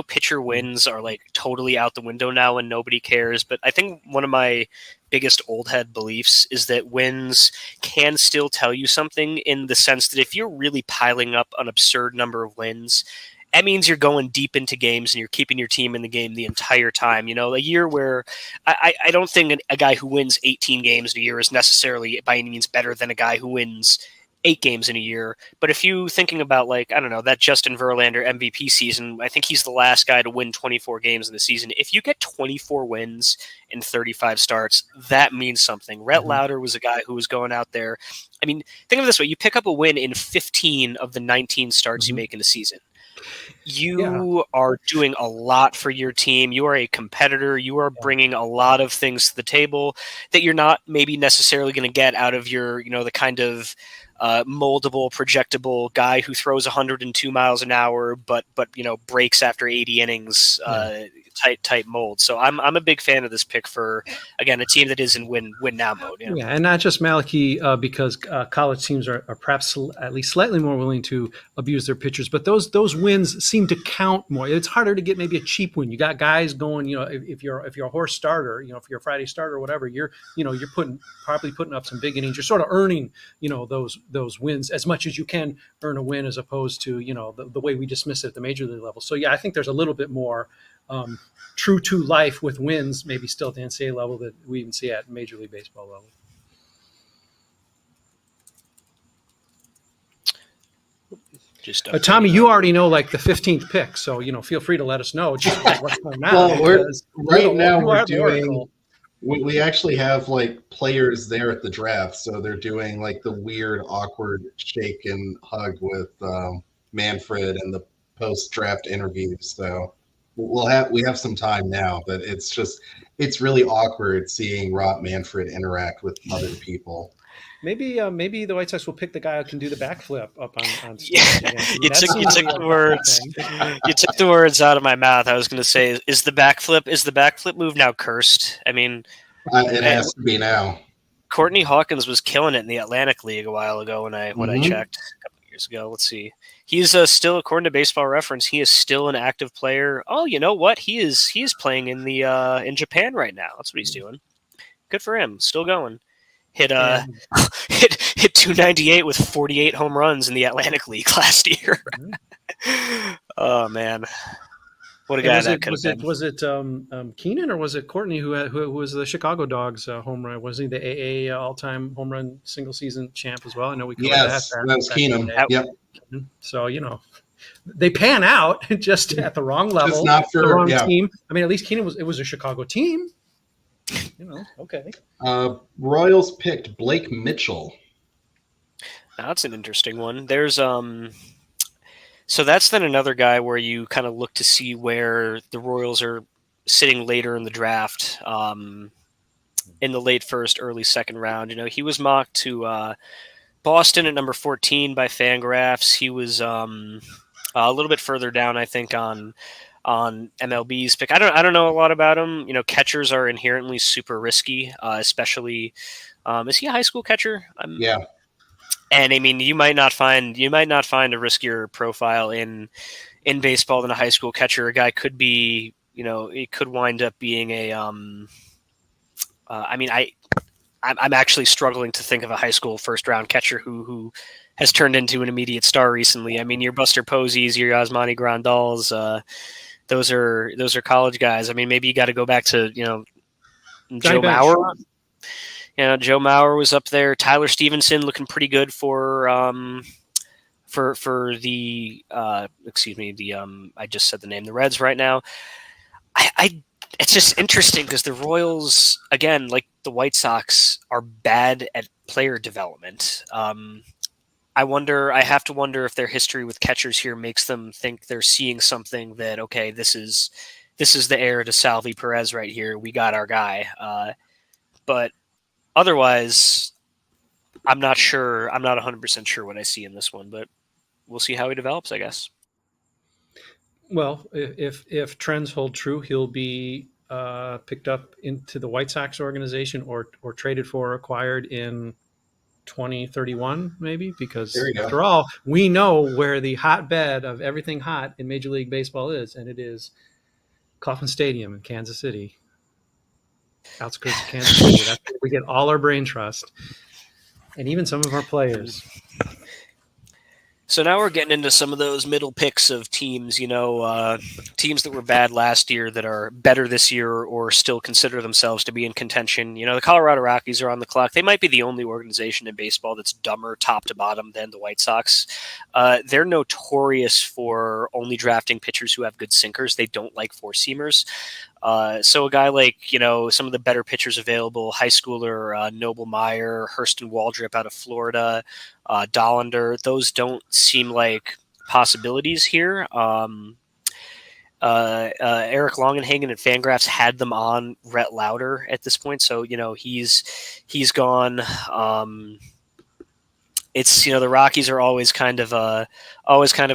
pitcher wins are like totally out the window now and nobody cares. But I think one of my biggest old head beliefs is that wins can still tell you something, in the sense that if you're really piling up an absurd number of wins, that means you're going deep into games and you're keeping your team in the game the entire time. A year where I don't think a guy who wins 18 games in a year is necessarily by any means better than a guy who wins 8 games in a year. But if you thinking about, that Justin Verlander MVP season, I think he's the last guy to win 24 games in the season. If you get 24 wins in 35 starts, that means something. Rhett Lauder was a guy who was going out there. Think of it this way. You pick up a win in 15 of the 19 starts you make in a season. You are doing a lot for your team. You are a competitor. You are bringing a lot of things to the table that you're not maybe necessarily going to get out of your, the kind of moldable, projectable guy who throws 102 miles an hour, but breaks after 80 innings, type mold. So I'm a big fan of this pick for, again, a team that is in win now mode. Yeah, and not just Malachi, because college teams are perhaps at least slightly more willing to abuse their pitchers, but those wins seem to count more. It's harder to get maybe a cheap win. You got guys going, if you're a horse starter, if you're a Friday starter or whatever, you're probably putting up some big innings. You're sort of earning, those wins as much as you can earn a win, as opposed to, the way we dismiss it at the major league level. So yeah, I think there's a little bit more true to life with wins, maybe still at the NCAA level, that we even see at Major League Baseball level. Tommy, you already know the 15th pick, so feel free to let us know just what's going on. Well, we're doing. We actually have players there at the draft, so they're doing the weird, awkward shake and hug with Manfred and the post-draft interviews. So we have some time now, but it's really awkward seeing Rob Manfred interact with other people. Maybe the White Sox will pick the guy who can do the backflip up on stage. Yeah. You took the words out of my mouth. I was going to say, is the backflip move now cursed? It has to be now. Courtney Hawkins was killing it in the Atlantic League a while ago when I checked a couple of years ago. Let's see. He's still, according to Baseball Reference, he is still an active player. Oh, you know what? He is in in Japan right now. That's what he's doing. Good for him. Still going. Hit 298 with 48 home runs in the Atlantic League last year. Oh man, what a guy that could have been. Was it Keenan or was it Courtney who was the Chicago Dogs home run? Was he the AA all-time home run single season champ as well? I know we covered that was Keenan. Yep. So they pan out just at the wrong level, just not for the wrong team. At least Keenan was a Chicago team. Okay. Royals picked Blake Mitchell. That's an interesting one. There's So that's then another guy where you kind of look to see where the Royals are sitting later in the draft, in the late first, early second round. He was mocked to Boston at number 14 by Fangraphs. He was a little bit further down, I think, on MLB's pick. I don't know a lot about him. Catchers are inherently super risky, especially. Is he a high school catcher? Yeah. And I mean, you might not find a riskier profile in baseball than a high school catcher. A guy could be, it could wind up being a. I mean, I'm actually struggling to think of a high school first round catcher who has turned into an immediate star recently. I mean, your Buster Posies, your Yasmani Grandals, those are college guys. I mean, maybe you got to go back to Joe Mauer. Joe Mauer was up there. Tyler Stevenson looking pretty good for the I just said the name, the Reds right now. It's just interesting because the Royals, again, like the White Sox, are bad at player development. I have to wonder if their history with catchers here makes them think they're seeing something that, okay, this is the heir to Salvi Perez right here. We got our guy. But otherwise, I'm not sure. I'm not 100% sure what I see in this one, but we'll see how he develops, I guess. Well, if trends hold true, he'll be picked up into the White Sox organization or traded for or acquired in 2031, maybe, because after all, we know where the hotbed of everything hot in Major League Baseball is, and it is Kauffman Stadium in Kansas City, outskirts of Kansas City. That's where we get all our brain trust, and even some of our players. So now we're getting into some of those middle picks of teams, teams that were bad last year that are better this year or still consider themselves to be in contention. The Colorado Rockies are on the clock. They might be the only organization in baseball that's dumber top to bottom than the White Sox. They're notorious for only drafting pitchers who have good sinkers. They don't like four-seamers. So a guy like, some of the better pitchers available, high schooler Noble Meyer, Hurston Waldrip out of Florida, Dollander, those don't seem like possibilities here. Eric Longenhagen at Fangraphs had them on Rhett Lauder at this point, so he's gone. It's the Rockies are always kind of a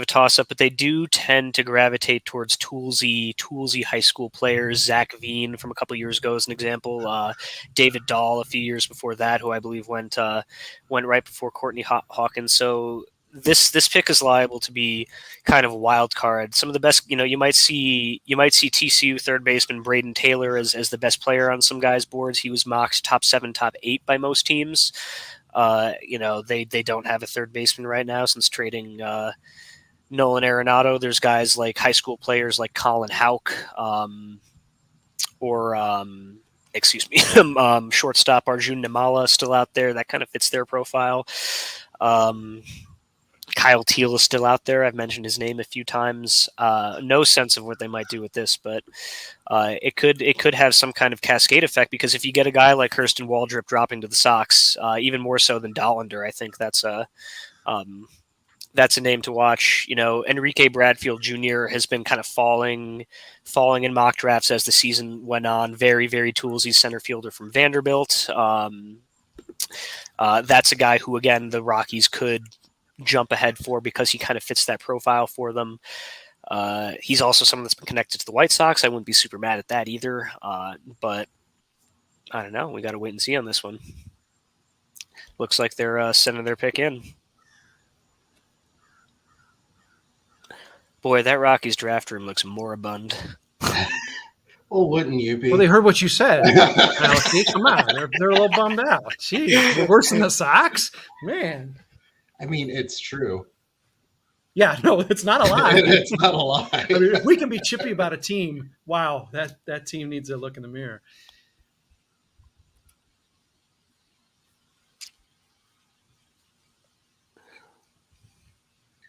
toss up, but they do tend to gravitate towards toolsy high school players. Zach Veen from a couple years ago is an example. David Dahl a few years before that, who I believe went right before Courtney Hawkins. So this pick is liable to be kind of a wild card. Some of the best, you might see TCU third baseman Braden Taylor as the best player on some guys' boards. He was mocked top 7, top 8 by most teams. They don't have a third baseman right now since trading Nolan Arenado. There's guys like high school players like Colin Houck, shortstop Arjun Nimala still out there. That kind of fits their profile. Kyle Teal is still out there. I've mentioned his name a few times. No sense of what they might do with this, but it could have some kind of cascade effect, because if you get a guy like Hurston Waldrip dropping to the Sox, even more so than Dollander, I think that's a name to watch. Enrique Bradfield Jr. has been kind of falling in mock drafts as the season went on. Very, very toolsy center fielder from Vanderbilt. That's a guy who, again, the Rockies could jump ahead for because he kind of fits that profile for them. He's also someone that's been connected to the White Sox. I wouldn't be super mad at that either. But I don't know. We got to wait and see on this one. Looks like they're sending their pick in. Boy, that Rockies draft room looks moribund. Well, wouldn't you be? Well, they heard what you said. Come on, they're a little bummed out. Jeez, we're worse than the Sox, man. I mean, it's true. Yeah, no, it's not a lie. It's not a lie. I mean, if we can be chippy about a team, wow, that team needs a look in the mirror.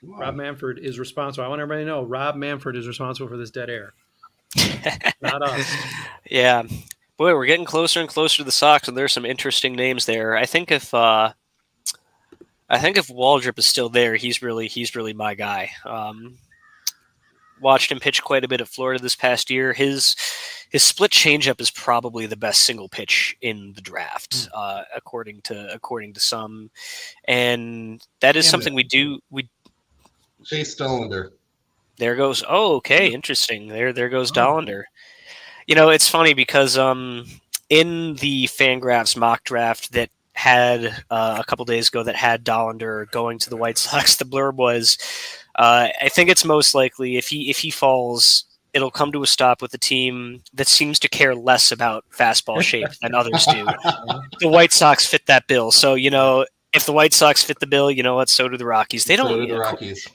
Rob Manfred is responsible. I want everybody to know Rob Manfred is responsible for this dead air. Not us. Yeah. Boy, we're getting closer and closer to the Sox, and there's some interesting names there. I think if I think if Waldrop is still there, he's really my guy. Watched him pitch quite a bit at Florida this past year. His split changeup is probably the best single pitch in the draft, according to some, and that is something we do. We Chase Dollander. There goes. Oh, okay, interesting. There goes Dollander. It's funny because in the Fangraphs mock draft that had a couple days ago that had Dollander going to the White Sox, the blurb was, I think it's most likely if he falls, it'll come to a stop with a team that seems to care less about fastball shape than others do. The White Sox fit that bill, so if the White Sox fit the bill, you know what? So do the Rockies. They don't. So do the Rockies.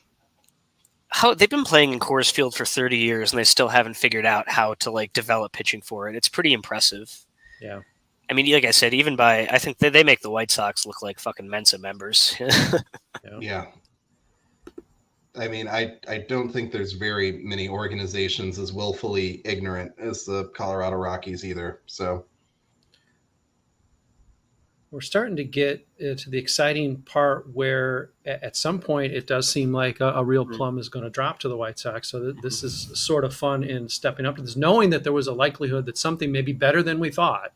How they've been playing in Coors Field for 30 years and they still haven't figured out how to develop pitching for it. It's pretty impressive. Yeah. I mean, like I said, I think they make the White Sox look like fucking Mensa members. Yeah. I mean, I don't think there's very many organizations as willfully ignorant as the Colorado Rockies either. So we're starting to get to the exciting part where at some point it does seem like a real plum is going to drop to the White Sox. So this is sort of fun in stepping up to this, knowing that there was a likelihood that something maybe better than we thought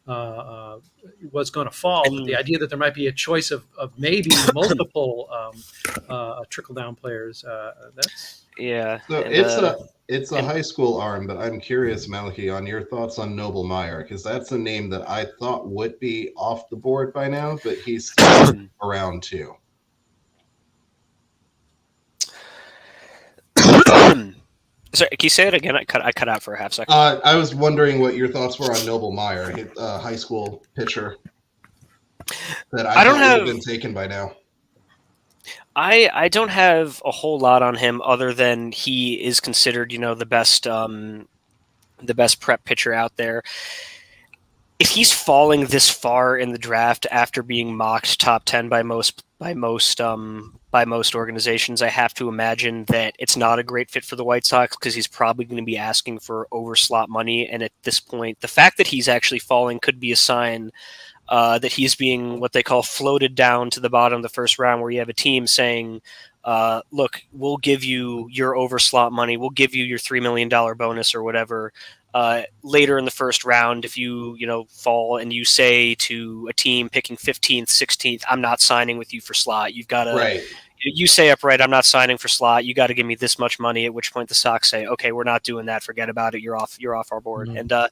was going to fall. But the idea that there might be a choice of maybe multiple trickle down players, that's yeah. So it's a high school arm, but I'm curious, Malachy, on your thoughts on Noble Meyer, because that's a name that I thought would be off the board by now, but he's still around too. Sorry, can you say it again? I cut out for a half second. I was wondering what your thoughts were on Noble Meyer, a high school pitcher that I don't have been taken by now. I don't have a whole lot on him other than he is considered, the best prep pitcher out there. If he's falling this far in the draft after being mocked top 10 by most organizations, I have to imagine that it's not a great fit for the White Sox because he's probably going to be asking for overslot money. And at this point, the fact that he's actually falling could be a sign that he's being what they call floated down to the bottom of the first round, where you have a team saying, look, we'll give you your overslot money. We'll give you your $3 million bonus or whatever later in the first round. If you fall and you say to a team picking 15th, 16th, I'm not signing with you for slot. You've got to, right. You say upright, I'm not signing for slot. You got to give me this much money. At which point the Sox say, okay, we're not doing that. Forget about it. You're off our board. Mm-hmm. And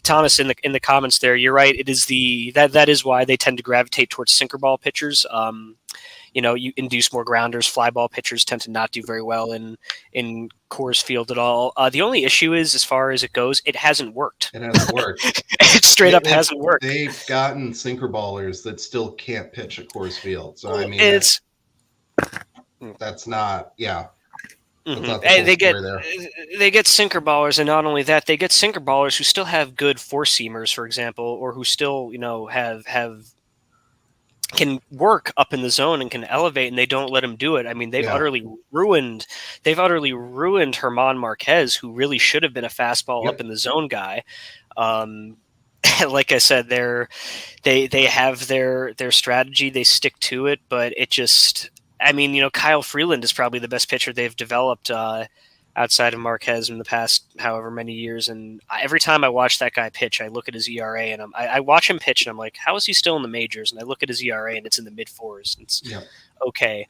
Thomas, in the comments there, you're right. It is that is why they tend to gravitate towards sinker ball pitchers. You induce more grounders. Fly ball pitchers tend to not do very well in Coors Field at all. The only issue is, as far as it goes, it hasn't worked. It hasn't worked. It straight up hasn't worked. They've gotten sinker ballers that still can't pitch at Coors Field. So I mean, that's not, yeah. That's not the they get sinker ballers, and not only that, they get sinker ballers who still have good four seamers, for example, or who still have can work up in the zone and can elevate, and they don't let him do it. I mean, they've utterly ruined Herman Marquez, who really should have been a fastball up in the zone guy. Like I said, they have their strategy, they stick to it, but it just, I mean, Kyle Freeland is probably the best pitcher they've developed outside of Marquez in the past however many years. And every time I watch that guy pitch, I look at his ERA and I watch him pitch and I'm like, how is he still in the majors? And I look at his ERA and it's in the mid fours. It's okay.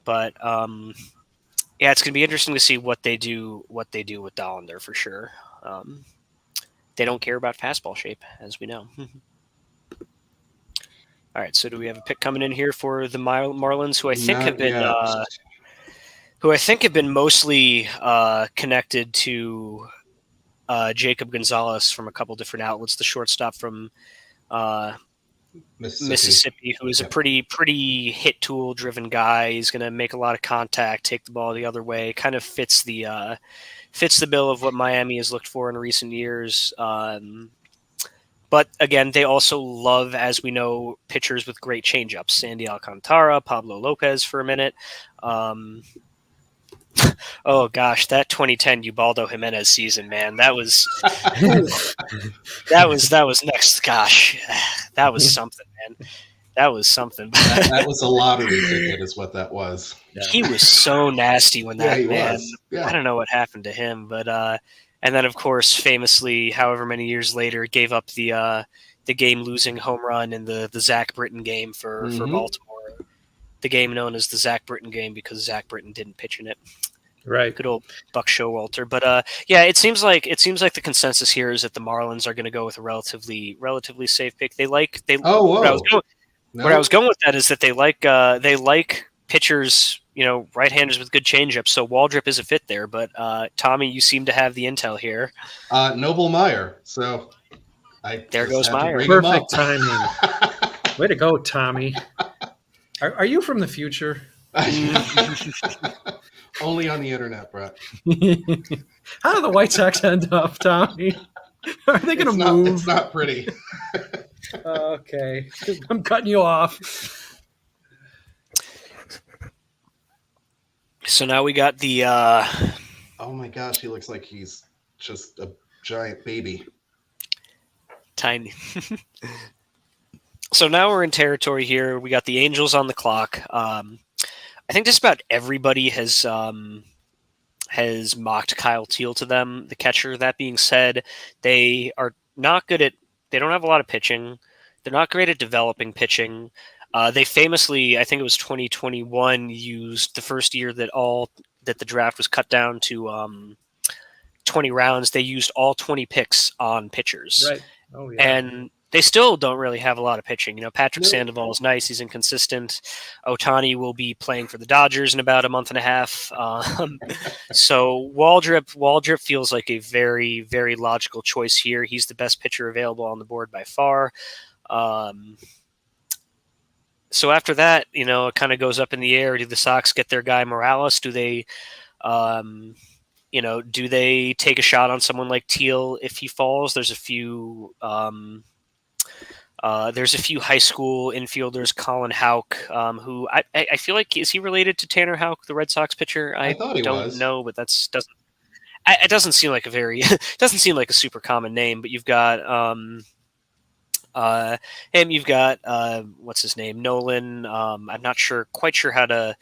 But it's going to be interesting to see what they do with Dollander for sure. They don't care about fastball shape, as we know. All right, so do we have a pick coming in here for the Marlins, who I think have been mostly connected to Jacob Gonzalez from a couple different outlets, the shortstop from Mississippi, who is a pretty hit tool driven guy. He's going to make a lot of contact, take the ball the other way. Kind of fits the bill of what Miami has looked for in recent years. But again, they also love, as we know, pitchers with great changeups. Sandy Alcantara, Pablo Lopez for a minute. Oh gosh, that 2010 Ubaldo Jimenez season, man, that was that was next. Gosh, that was something, man. That was something. That was a lottery ticket, is what that was. Yeah. He was so nasty when that he man. was. Yeah. I don't know what happened to him, but and then of course, famously, however many years later, gave up the game-losing home run in the Zach Britton game for Baltimore. The game known as the Zach Britton game because Zach Britton didn't pitch in it. Right. Good old Buck Showalter. But yeah, it seems like the consensus here is that the Marlins are going to go with a relatively safe pick. Oh, whoa. Where I was going with that is that they like pitchers, right-handers with good changeups. So Waldrop is a fit there. But Tommy, you seem to have the intel here. Noble Meyer. So there goes Meyer. Perfect timing. Way to go, Tommy. Are you from the future? Only on the internet, Brett. How do the White Sox end up, Tommy? Are they going to move? It's not pretty. Okay. I'm cutting you off. So now we got the... Oh my gosh, he looks like he's just a giant baby. Tiny. So now we're in territory here. We got the Angels on the clock. I think just about everybody has mocked Kyle Teal to them, the catcher. That being said, they are not good at. They don't have a lot of pitching. They're not great at developing pitching. They famously, I think it was 2021, used the first year that the draft was cut down to 20 rounds. They used all 20 picks on pitchers. Right. Oh yeah. And they still don't really have a lot of pitching. Patrick Sandoval is nice. He's inconsistent. Ohtani will be playing for the Dodgers in about a month and a half. So Waldrop feels like a very, very logical choice here. He's the best pitcher available on the board by far. So after that, it kind of goes up in the air. Do the Sox get their guy Morales? Do they take a shot on someone like Teal if he falls? There's a few high school infielders, Colin Houck, who I feel like, is he related to Tanner Houck, the Red Sox pitcher? I thought he was. Know, but it doesn't seem like a super common name. But you've got him. You've got what's his name, Nolan. I'm not quite sure how to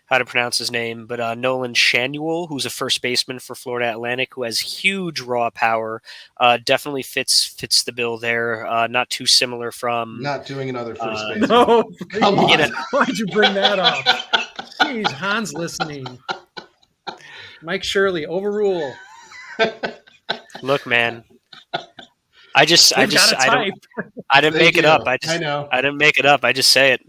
pronounce his name, but Nolan Shanuel, who's a first baseman for Florida Atlantic, who has huge raw power. Definitely fits the bill there. Not too similar from. Not doing another first baseman. No, come on. Why'd you bring that up? Jeez, Han's listening. Mike Shirley, overrule. Look, man. I didn't make it up. I know. I didn't make it up. I just say it.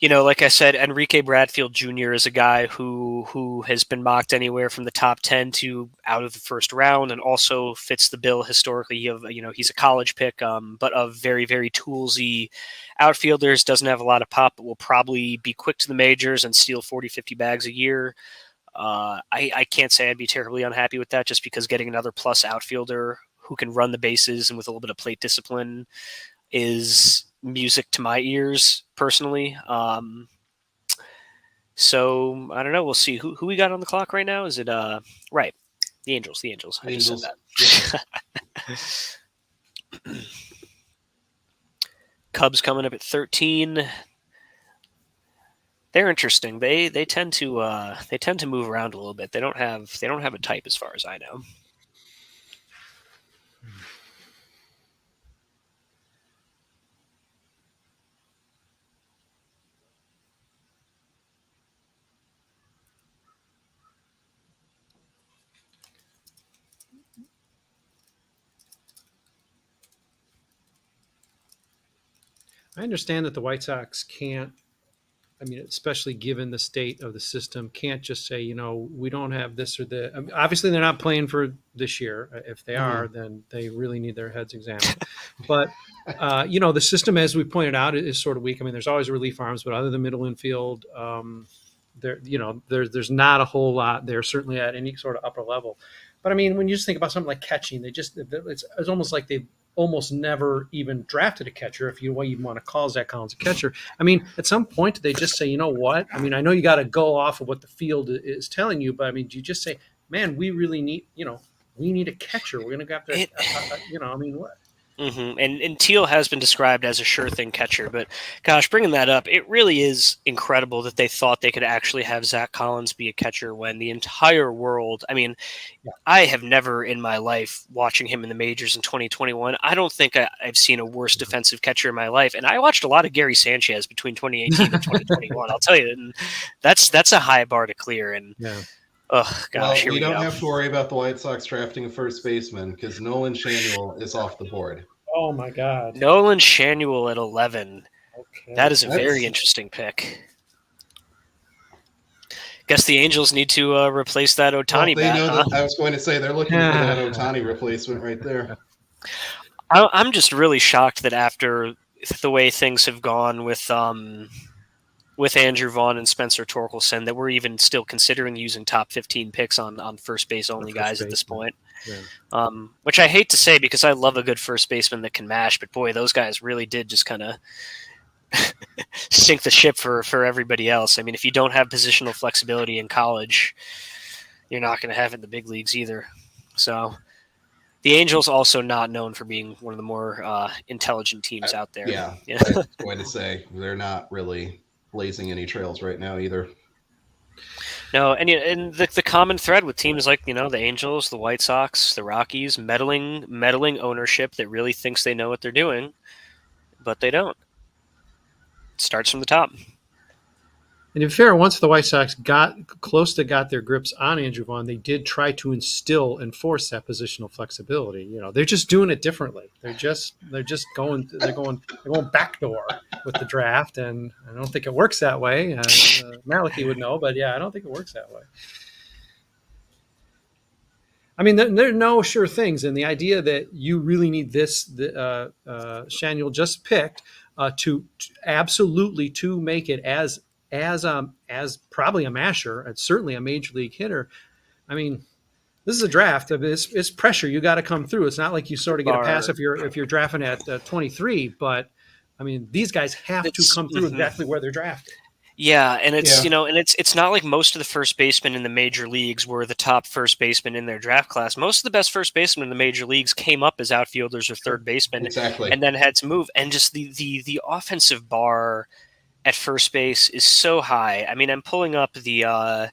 Like I said, Enrique Bradfield Jr. is a guy who has been mocked anywhere from the top 10 to out of the first round, and also fits the bill historically. He's a college pick, but of very, very toolsy outfielders. Doesn't have a lot of pop, but will probably be quick to the majors and steal 40, 50 bags a year. I can't say I'd be terribly unhappy with that, just because getting another plus outfielder who can run the bases and with a little bit of plate discipline is music to my ears personally. So I don't know. We'll see who we got on the clock right now. Is it right? The Angels. I just said that. Cubs coming up at 13. They're interesting. They tend to move around a little bit. They don't have a type as far as I know. I understand that the White Sox can't, especially given the state of the system, can't just say, we don't have this or that. Obviously, they're not playing for this year. If they are, then they really need their heads examined. But, the system, as we pointed out, is sort of weak. There's always relief arms, but other than middle infield, there's not a whole lot there, certainly at any sort of upper level. But, when you just think about something like catching, it's almost like they've almost never even drafted a catcher, if you even want to call Zach Collins a catcher. At some point, they just say, you know what? I know you got to go off of what the field is telling you, but do you just say, man, we really need, we need a catcher. We're going to have to, what? And Teal has been described as a sure thing catcher, but gosh, bringing that up, it really is incredible that they thought they could actually have Zach Collins be a catcher when the entire world. I mean, Yeah. I have never in my life watching him in the majors in 2021. I don't think I've seen a worse defensive catcher in my life, and I watched a lot of Gary Sanchez between 2018 and 2021. I'll tell you, and that's a high bar to clear. And Yeah. oh gosh, here we we don't go. have to worry about the White Sox drafting a first baseman because Nolan Shanuel is off the board. Oh my God. Nolan Shanuel at 11. Okay. That is a That's- very interesting pick. Guess the Angels need to replace that Ohtani bat. Huh? I was going to say they're looking for that Ohtani replacement right there. I'm just really shocked that after the way things have gone with Andrew Vaughn and Spencer Torkelson, that we're even still considering using top 15 picks on first base only guys at this point. Yeah. Which I hate to say because I love a good first baseman that can mash, but boy, those guys really did just kind of sink the ship for everybody else. I mean, if you don't have positional flexibility in college, you're not going to have it in the big leagues either. So the Angels also not known for being one of the more intelligent teams out there. Yeah. I was going to say they're not really blazing any trails right now either. No, and the common thread with teams like the Angels, the White Sox, the Rockies, meddling ownership that really thinks they know what they're doing, but they don't. It starts from the top. And to be fair, once the White Sox got their grips on Andrew Vaughn, they did try to enforce that positional flexibility. They're just doing it differently. They're going backdoor with the draft, and I don't think it works that way. Malachi would know, but yeah, I don't think it works that way. I mean, there are no sure things, and the idea that you really need this, Shanuel just picked, to absolutely to make it as probably a masher and certainly a major league hitter. I mean, this is a draft. It's pressure. You got to come through. It's not like you sort of get a pass if you're drafting at 23. But I mean, these guys have to come through exactly where they're drafted. Yeah, and it's not like most of the first basemen in the major leagues were the top first baseman in their draft class. Most of the best first basemen in the major leagues came up as outfielders or third basemen, and then had to move. And just the offensive bar at first base is so high. I mean, I'm pulling up the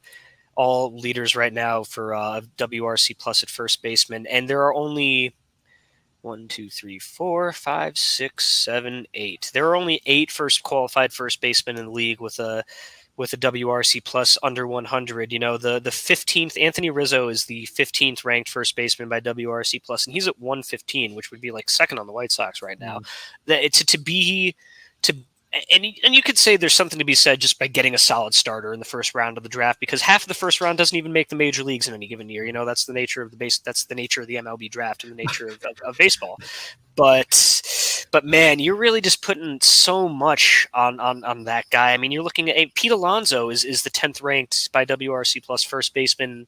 all leaders right now for WRC plus at first baseman, and there are only 1, 2, 3, 4, 5, 6, 7, 8. There are only 8 qualified first basemen in the league with a WRC plus under 100. The 15th, Anthony Rizzo is the 15th ranked first baseman by WRC plus, and he's at 115, which would be like second on the White Sox right now. And you could say there's something to be said just by getting a solid starter in the first round of the draft, because half of the first round doesn't even make the major leagues in any given year. That's the nature of that's the nature of the MLB draft and the nature of baseball. But man, you're really just putting so much on that guy. I mean, you're looking at Pete Alonso is the 10th ranked by WRC plus first baseman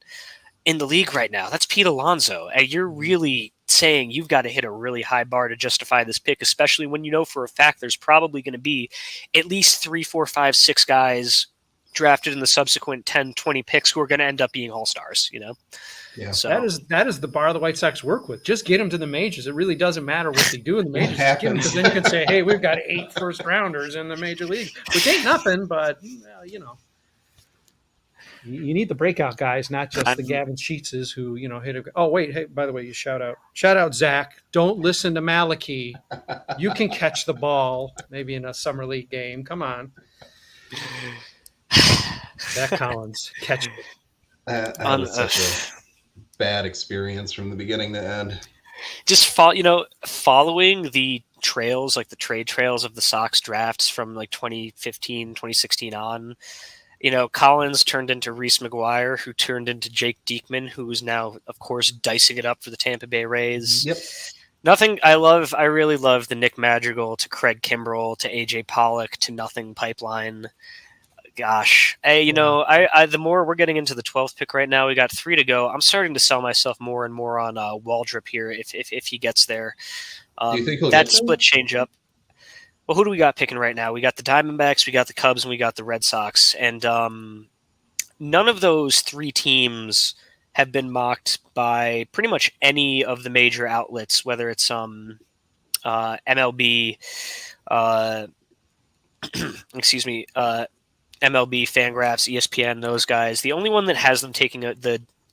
in the league right now. That's Pete Alonso. You're really saying you've got to hit a really high bar to justify this pick, especially when you know for a fact there's probably going to be at least 3, 4, 5, 6 guys drafted in the subsequent 10, 20 picks who are going to end up being all-stars, Yeah. So that is the bar the White Sox work with. Just get them to the majors. It really doesn't matter what they do in the majors. Just get them, because then you can say, hey, we've got 8 first-rounders in the major league, which ain't nothing, but, you need the breakout guys, not just the Gavin Sheetses who, hit a. Oh, wait. Hey, by the way, you shout out Zach. Don't listen to Malachi. You can catch the ball maybe in a summer league game. Come on. Zach Collins, catch it. That was such a bad experience from the beginning to end. Just following the trails, like the trade trails of the Sox drafts from like 2015, 2016 on. Collins turned into Reese McGuire, who turned into Jake Diekman, who is now, of course, dicing it up for the Tampa Bay Rays. Yep. Nothing. I really love the Nick Madrigal to Craig Kimbrell to AJ Pollock to nothing pipeline. Gosh, hey, the more we're getting into the 12th pick right now, we got 3 to go. I'm starting to sell myself more and more on Waldrop here if he gets there. Do you think he'll that get split change up? Well, who do we got picking right now? We got the Diamondbacks, we got the Cubs, and we got the Red Sox. And none of those 3 teams have been mocked by pretty much any of the major outlets, whether it's MLB, excuse me, MLB, Fangraphs, ESPN, those guys. The only one that has them taking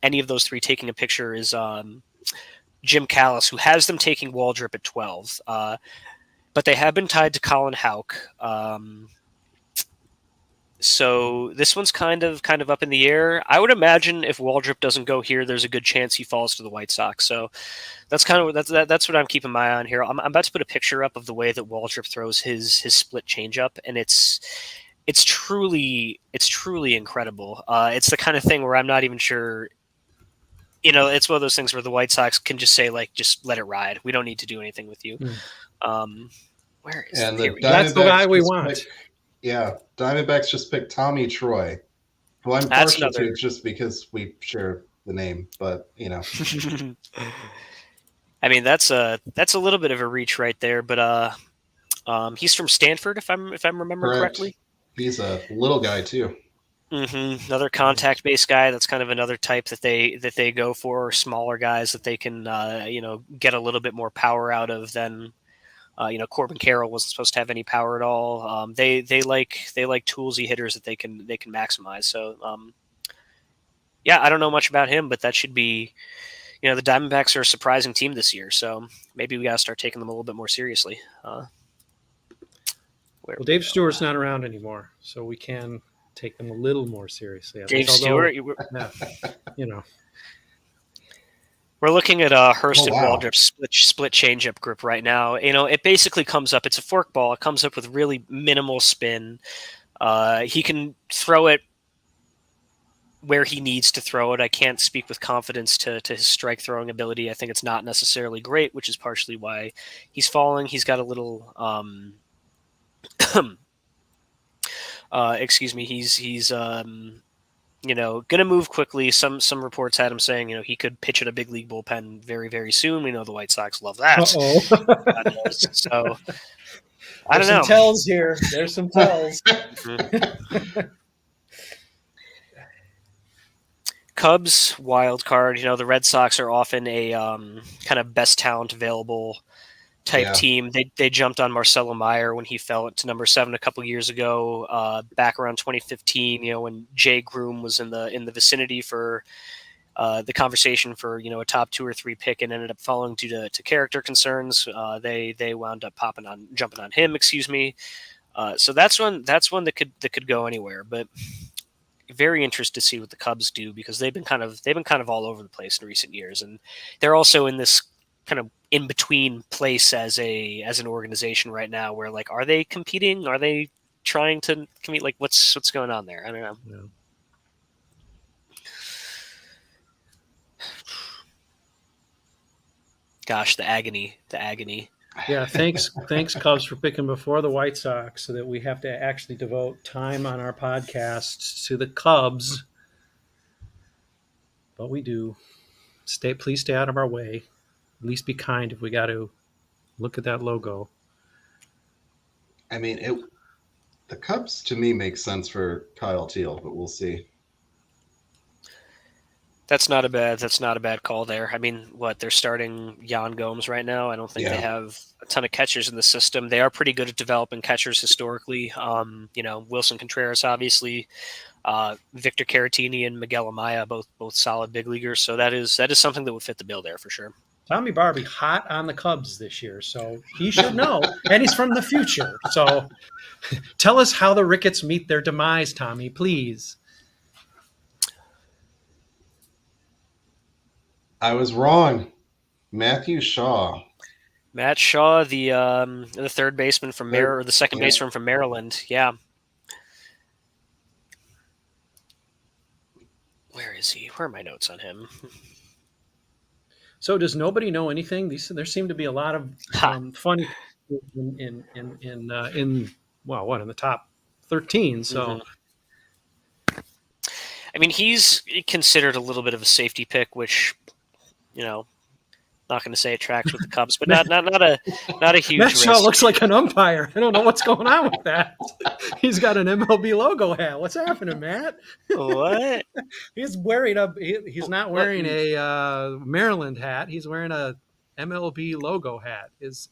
any of those three taking a picture is Jim Callis, who has them taking Waldrop at 12. But they have been tied to Colin Houck. So this one's kind of up in the air. I would imagine if Waldrop doesn't go here, there's a good chance he falls to the White Sox. So that's that's what I'm keeping my eye on here. I'm about to put a picture up of the way that Waldrop throws his split changeup, and it's truly incredible. It's the kind of thing where I'm not even sure. It's one of those things where the White Sox can just say, like, just let it ride. We don't need to do anything with you. Where is it? That's the guy we want. Diamondbacks just picked Tommy Troy, who I'm partial to just because we share the name, but I mean, that's a little bit of a reach right there, but he's from Stanford, if I'm remembering correctly. He's a little guy too. Mm-hmm. Another contact-based guy. That's kind of another type that they go for. Smaller guys that they can get a little bit more power out of than. Corbin Carroll wasn't supposed to have any power at all. They like toolsy hitters that they can maximize. So I don't know much about him, but that should be. The Diamondbacks are a surprising team this year, so maybe we got to start taking them a little bit more seriously. Dave Stewart's not around anymore, so we can take them a little more seriously. Dave Stewart, We're looking at Hurst and Waldrop's split changeup group right now. It basically comes up. It's a forkball. It comes up with really minimal spin. He can throw it where he needs to throw it. I can't speak with confidence to his strike throwing ability. I think it's not necessarily great, which is partially why he's falling. He's got a little. Excuse me. He's going to move quickly. Some reports had him saying, he could pitch at a big league bullpen very, very soon. We know the White Sox love that. So I don't know. There's some tells here. There's some tells. Cubs wild card. The Red Sox are often a kind of best talent available type team. They jumped on Marcelo Meyer when he fell to number 7 a couple years ago, back around 2015. When Jay Groom was in the vicinity for the conversation for a top 2 or 3 pick and ended up falling due to character concerns. They wound up jumping on him. Excuse me. So that's one that could go anywhere, but. Very interested to see what the Cubs do because they've been kind of all over the place in recent years, and they're also in this kind of in between place as an organization right now. Where are they competing? Are they trying to compete? What's going on there? I don't know. Yeah. Gosh, the agony. Yeah, thanks Cubs for picking before the White Sox so that we have to actually devote time on our podcasts to the Cubs. But we do. Please stay out of our way. At least be kind if we got to look at that logo. I mean, the Cubs to me make sense for Kyle Teal, but we'll see. That's not a bad call there. I mean, they're starting Yan Gomes right now. I don't think they have a ton of catchers in the system. They are pretty good at developing catchers historically. Wilson Contreras, obviously, Victor Caratini and Miguel Amaya, both solid big leaguers. So that is something that would fit the bill there for sure. Tommy Barbie hot on the Cubs this year, so he should know, and he's from the future. So tell us how the Ricketts meet their demise, Tommy, please. I was wrong. Matthew Shaw. Matt Shaw, the third baseman from or the second baseman from Maryland. Yeah. Where is he? Where are my notes on him? So does nobody know anything? There seem to be a lot of funny in the top 13. So. Mm-hmm. I mean, he's considered a little bit of a safety pick, which. Not going to say it tracks with the Cubs, but not a huge Matt risk. Shaw looks like an umpire. I don't know what's going on with that. He's got an MLB logo hat. What's happening, Matt? What? He's wearing he's not wearing a Maryland hat. He's wearing a MLB logo hat. Is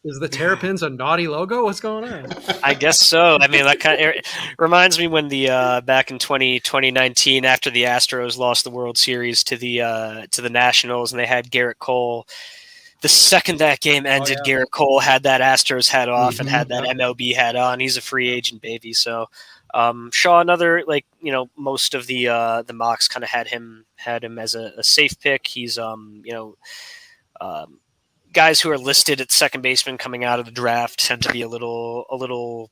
It's the Terrapins a naughty logo? What's going on? I guess so. I mean, that kind of reminds me when the back in 2019, after the Astros lost the World Series to the Nationals, and they had Garrett Cole. The second that game ended, Garrett Cole had that Astros hat off and had that MLB hat on. He's a free agent, baby. So, Shaw, another most of the mocks kind of had him as a safe pick. He's guys who are listed at second baseman coming out of the draft tend to be a little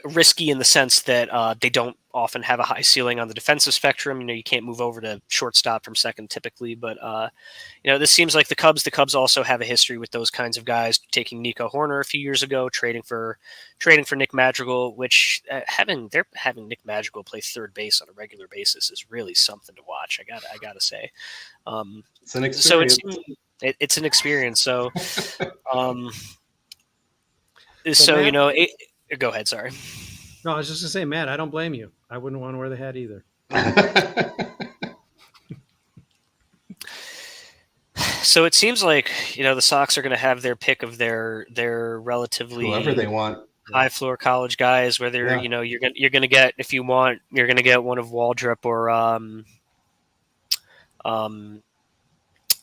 risky in the sense that they don't often have a high ceiling on the defensive spectrum. You can't move over to shortstop from second typically, but this seems like the Cubs. The Cubs also have a history with those kinds of guys, taking Nico Horner a few years ago, trading for Nick Madrigal, which having Nick Madrigal play third base on a regular basis is really something to watch. I gotta say, it's an experience. So it's an experience. So, go ahead. Sorry. No, I was just gonna say, Matt, I don't blame you. I wouldn't want to wear the hat either. So it seems like the Sox are going to have their pick of their relatively whoever they want, high floor college guys. Whether you're going to get, if you want, you're going to get one of Waldrop or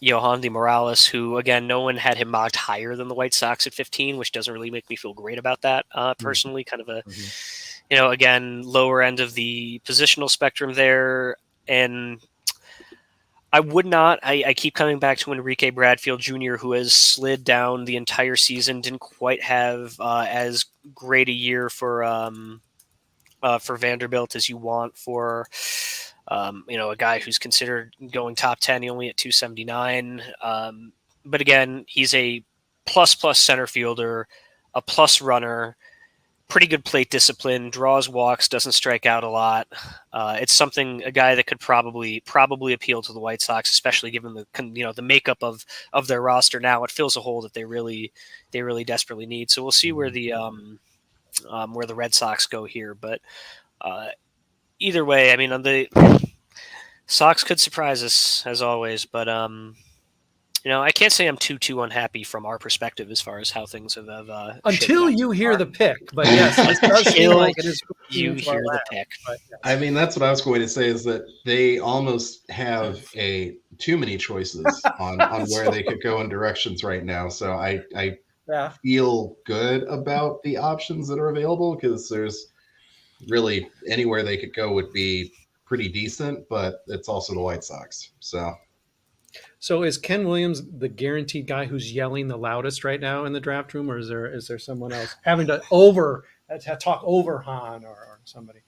Yohandy Morales, who again, no one had him mocked higher than the White Sox at 15, which doesn't really make me feel great about that personally. Kind of a again, lower end of the positional spectrum there. And I would not, I keep coming back to Enrique Bradfield Jr., who has slid down the entire season, didn't quite have as great a year for Vanderbilt as you want for, a guy who's considered going top 10. He only at 279. But again, he's a plus center fielder, a plus runner, pretty good plate discipline, draws walks, doesn't strike out a lot. It's a guy that could probably appeal to the White Sox, especially given the makeup of their roster now. It fills a hole that they really desperately need. So we'll see where the Red Sox go here. But either way, I mean, the Sox could surprise us as always, but I can't say I'm too unhappy from our perspective as far as how things have until you hear the pick. But yes, this does seem like it is. You hear the pick. But, yes. I mean, that's what I was going to say, is that they almost have too many choices on where they could go in directions right now. So I feel good about the options that are available, because there's really anywhere they could go would be pretty decent, but it's also the White Sox. So is Ken Williams the guaranteed guy who's yelling the loudest right now in the draft room, or is there someone else having to talk over Han or somebody?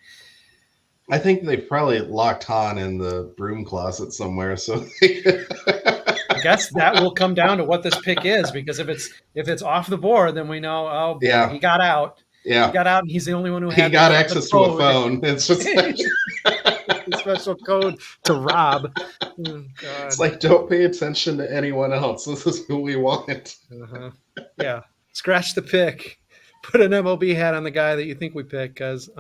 I think they probably locked Han in the broom closet somewhere. So I guess that will come down to what this pick is, because if it's off the board, then we know, he got out. Yeah, he got out, and he's the only one who he got access to a phone. It's just the special code to rob. Oh, it's like, don't pay attention to anyone else. This is who we want. Yeah, scratch the pick. Put an MLB hat on the guy that you think we pick, because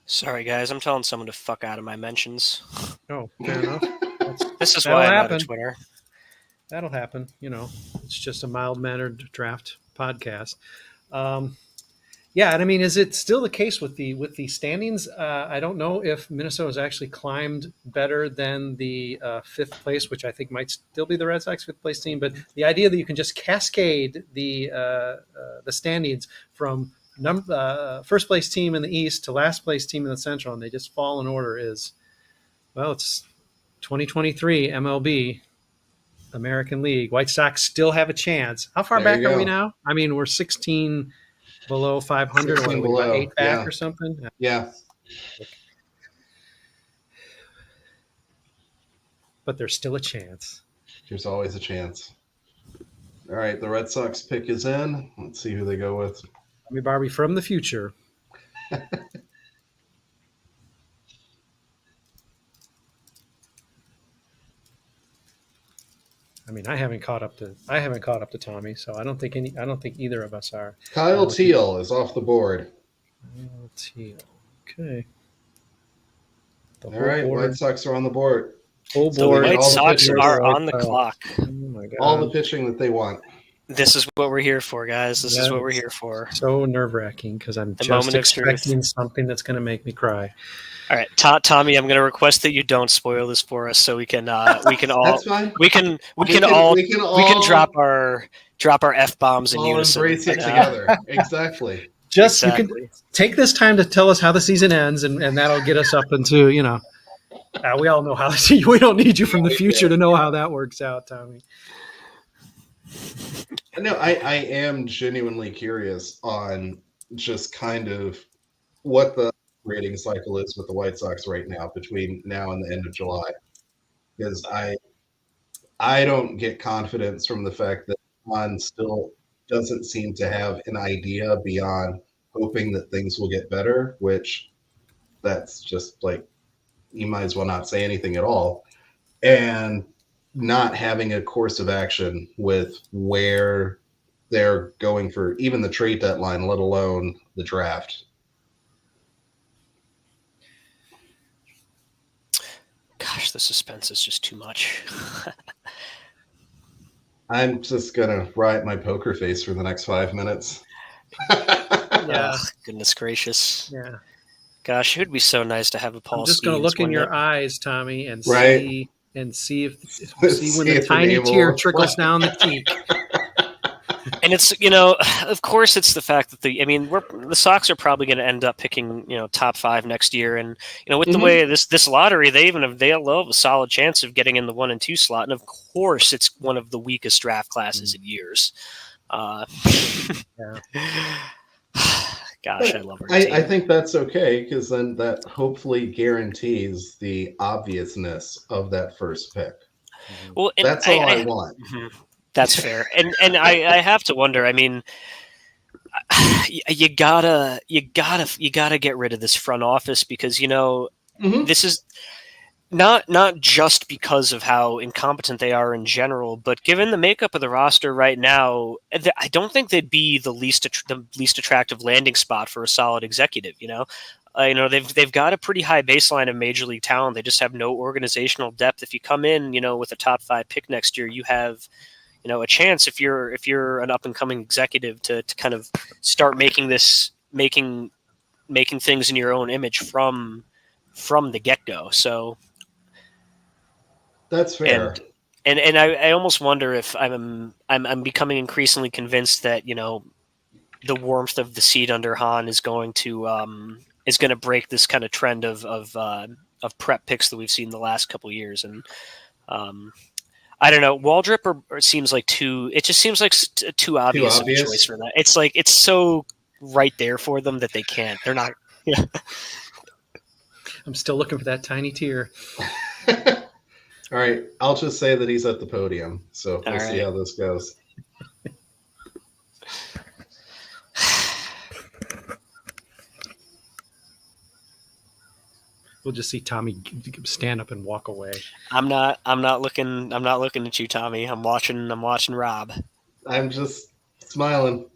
Sorry, guys, I'm telling someone to fuck out of my mentions. Oh, fair enough. This is why I'm out of Twitter. That'll happen. It's just a mild-mannered draft podcast. And I mean, is it still the case with the standings? I don't know if Minnesota has actually climbed better than the fifth place, which I think might still be the Red Sox fifth place team. But the idea that you can just cascade the standings from first place team in the East to last place team in the Central, and they just fall in order, it's 2023 MLB. American League. White Sox still have a chance. How far back are we now? I mean, we're 16 below 500, or below, 8 back or something. Yeah. But there's still a chance. There's always a chance. All right, the Red Sox pick is in. Let's see who they go with. Tommy Barbie from the future. I mean, I haven't caught up to Tommy, so I don't think either of us are. Kyle Teal is off the board. Kyle Teal. Okay. The All whole right, board. White Sox are on the board. Whole So the board. White all the Sox pitchers. are on the clock. Oh my god! All the pitching that they want. This is what we're here for, guys. This is what we're That's here for. So nerve-wracking because I'm The just moment of truth. expecting something that's going to make me cry. All right, Tommy, I'm going to request that you don't spoil this for us, so we can all That's fine. we can drop our F bombs in all unison. embrace it together. Exactly. Just you Exactly. can take this time to tell us how the season ends, and that'll get us up into we all know how. We don't need you from the future to know how that works out, Tommy. No, I am genuinely curious on just kind of what the rating cycle is with the White Sox right now between now and the end of July, because I don't get confidence from the fact that Juan still doesn't seem to have an idea beyond hoping that things will get better, which that's just like, you might as well not say anything at all, and not having a course of action with where they're going for even the trade deadline, let alone the draft. Gosh, the suspense is just too much. I'm just gonna write my poker face for the next 5 minutes. Yeah. Oh, goodness gracious. Yeah. Gosh, it would be so nice to have a Paul I'm just going to Stevens, look in wouldn't your eyes, Tommy, and Right. see if see when See the if the tiny name will tear reflect. trickles down the cheek. And it's, of course, it's the fact that the Sox are probably going to end up picking, top 5 next year. And, with the way this lottery, they'll have a solid chance of getting in the 1 and 2 slot. And of course, it's one of the weakest draft classes in years. Yeah. Gosh, I love our team. I think that's okay, because then that hopefully guarantees the obviousness of that first pick. Well, and That's all I want. Mhm. That's fair. And I have to wonder, you gotta get rid of this front office, because this is not just because of how incompetent they are in general, but given the makeup of the roster right now, I don't think they'd be the least attractive landing spot for a solid executive. They've got a pretty high baseline of major league talent. They just have no organizational depth. If you come in, with a top 5 pick next year, you have a chance, if you're an up and coming executive, to kind of start making things in your own image from the get go. So that's fair. And I almost wonder if I'm becoming increasingly convinced that the warmth of the seat under Hahn is going to break this kind of trend of prep picks that we've seen the last couple of years. And I don't know. Waldrip or seems like too. It just seems like too obvious of a choice for that. It's like it's so right there for them that they can't. They're not. Yeah. I'm still looking for that tiny tear. All right, I'll just say that he's at the podium, so we'll see how this goes. We'll just see Tommy stand up and walk away. I'm not looking at you, Tommy. I'm watching Rob. I'm just smiling.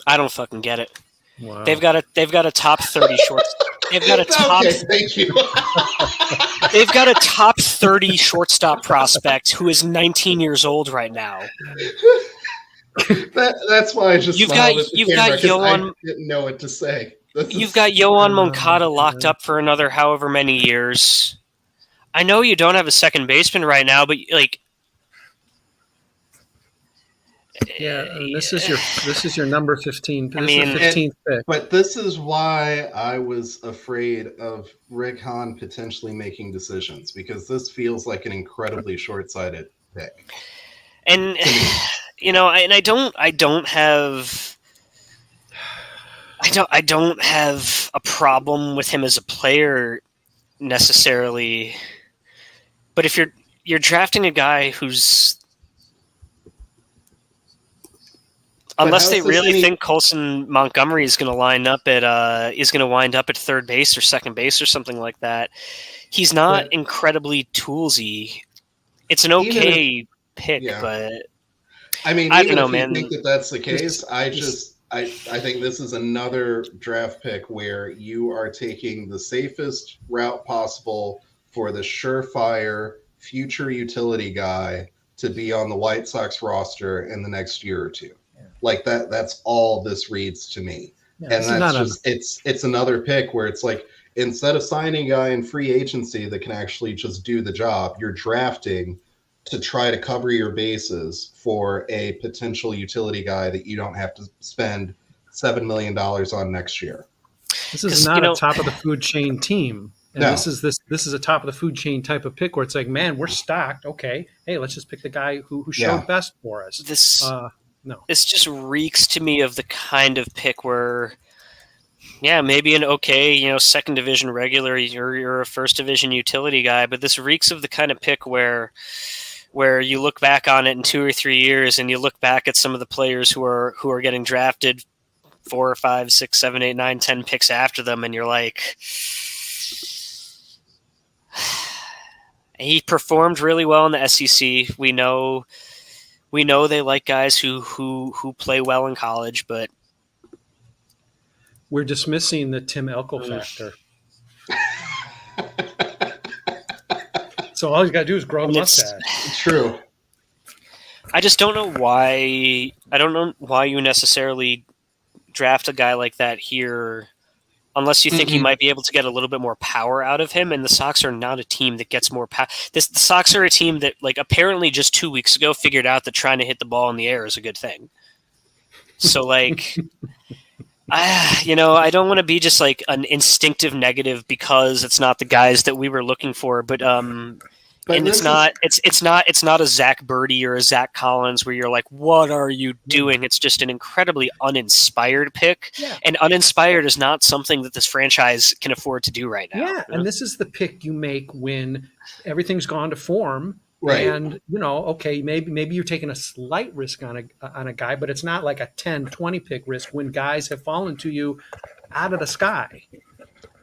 I don't fucking get it. Wow. They've got a top 30 shorts. They've got a top. Okay, thank you. They've got a top 30 shortstop prospect who is 19 years old right now. That's why I just you've smiled got at the you've camera, got 'cause Yohan. I didn't know what to say. You've got Yohan Moncada locked up for another however many years. I know you don't have a second baseman right now, but yeah, and this is your number 15. This mean, is the 15th pick. But this is why I was afraid of Rick Hahn potentially making decisions, because this feels like an incredibly short-sighted pick. And I don't have a problem with him as a player necessarily, but if you're drafting a guy who's, unless they really think Colson Montgomery is going to wind up at third base or second base or something like that, He's not But incredibly toolsy. It's an even if, okay pick, yeah, but I mean, I don't even know, if you think man. that that's the case, This, I this, just I think this is another draft pick where you are taking the safest route possible for the surefire future utility guy to be on the White Sox roster in the next year or two. yeah. Like that's all this reads to me. Yeah, And this is that's not a. just it's another pick where it's like instead of signing a guy in free agency that can actually just do the job, you're drafting to try to cover your bases for a potential utility guy that you don't have to spend $7 million on next year. This is Because not a top of the food chain team, and No, this is a top of the food chain type of pick where it's like, man, we're stocked. Okay, hey, let's just pick the guy who yeah, showed best for us. this No, this just reeks to me of the kind of pick where, yeah, maybe an okay, second division regular, you're a first division utility guy, but this reeks of the kind of pick where you look back on it in 2 or 3 years and you look back at some of the players who are getting drafted 4 or 5, 6, 7, 8, 9, 10 picks after them, and you're like, he performed really well in the SEC. We know they like guys who play well in college, but we're dismissing the Tim Elko factor. So all he's got to do is grow the mustache. true. I just don't know why. I don't know why you necessarily draft a guy like that here, unless you think you might be able to get a little bit more power out of him. And the Sox are not a team that gets more power. The Sox are a team that, like, apparently just 2 weeks ago figured out that trying to hit the ball in the air is a good thing. So, like, I don't want to be just like an instinctive negative because it's not the guys that we were looking for, but But and it's not a Zach Birdie or a Zach Collins where you're like, what are you doing? It's just an incredibly uninspired pick, Yeah. and uninspired is not something that this franchise can afford to do right now. Yeah, and this is the pick you make when everything's gone to form. Right. And, okay, maybe you're taking a slight risk on a guy, but it's not like a 10, 20 pick risk when guys have fallen to you out of the sky.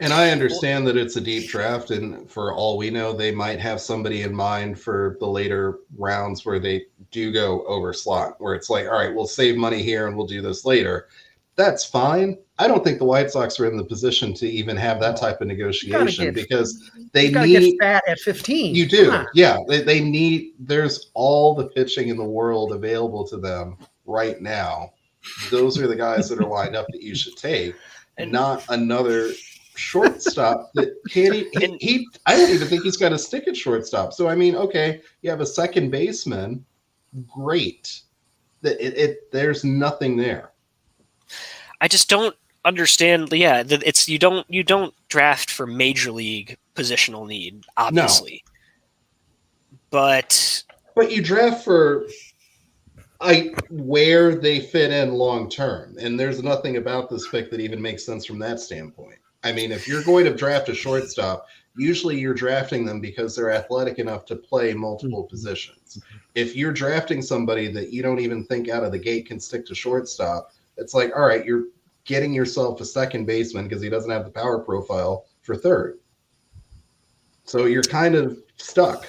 And I understand that it's a deep draft, and for all we know, they might have somebody in mind for the later rounds where they do go over slot, where it's like, all right, we'll save money here and we'll do this later. That's fine. I don't think the White Sox are in the position to even have that type of negotiation because they need get fat at 15. You do, yeah. They need. There's all the pitching in the world available to them right now. Those are the guys that are lined up that you should take, and not another shortstop that can't he I don't even think he's got a stick at shortstop. So I mean, okay, you have a second baseman, great. There's nothing there. I just don't understand. Yeah, it's you don't draft for major league positional need, obviously, but you draft for where they fit in long term, and there's nothing about this pick that even makes sense from that standpoint. I mean, if you're going to draft a shortstop, usually you're drafting them because they're athletic enough to play multiple positions. If you're drafting somebody that you don't even think out of the gate can stick to shortstop, it's like, all right, you're getting yourself a second baseman because he doesn't have the power profile for third. So you're kind of stuck.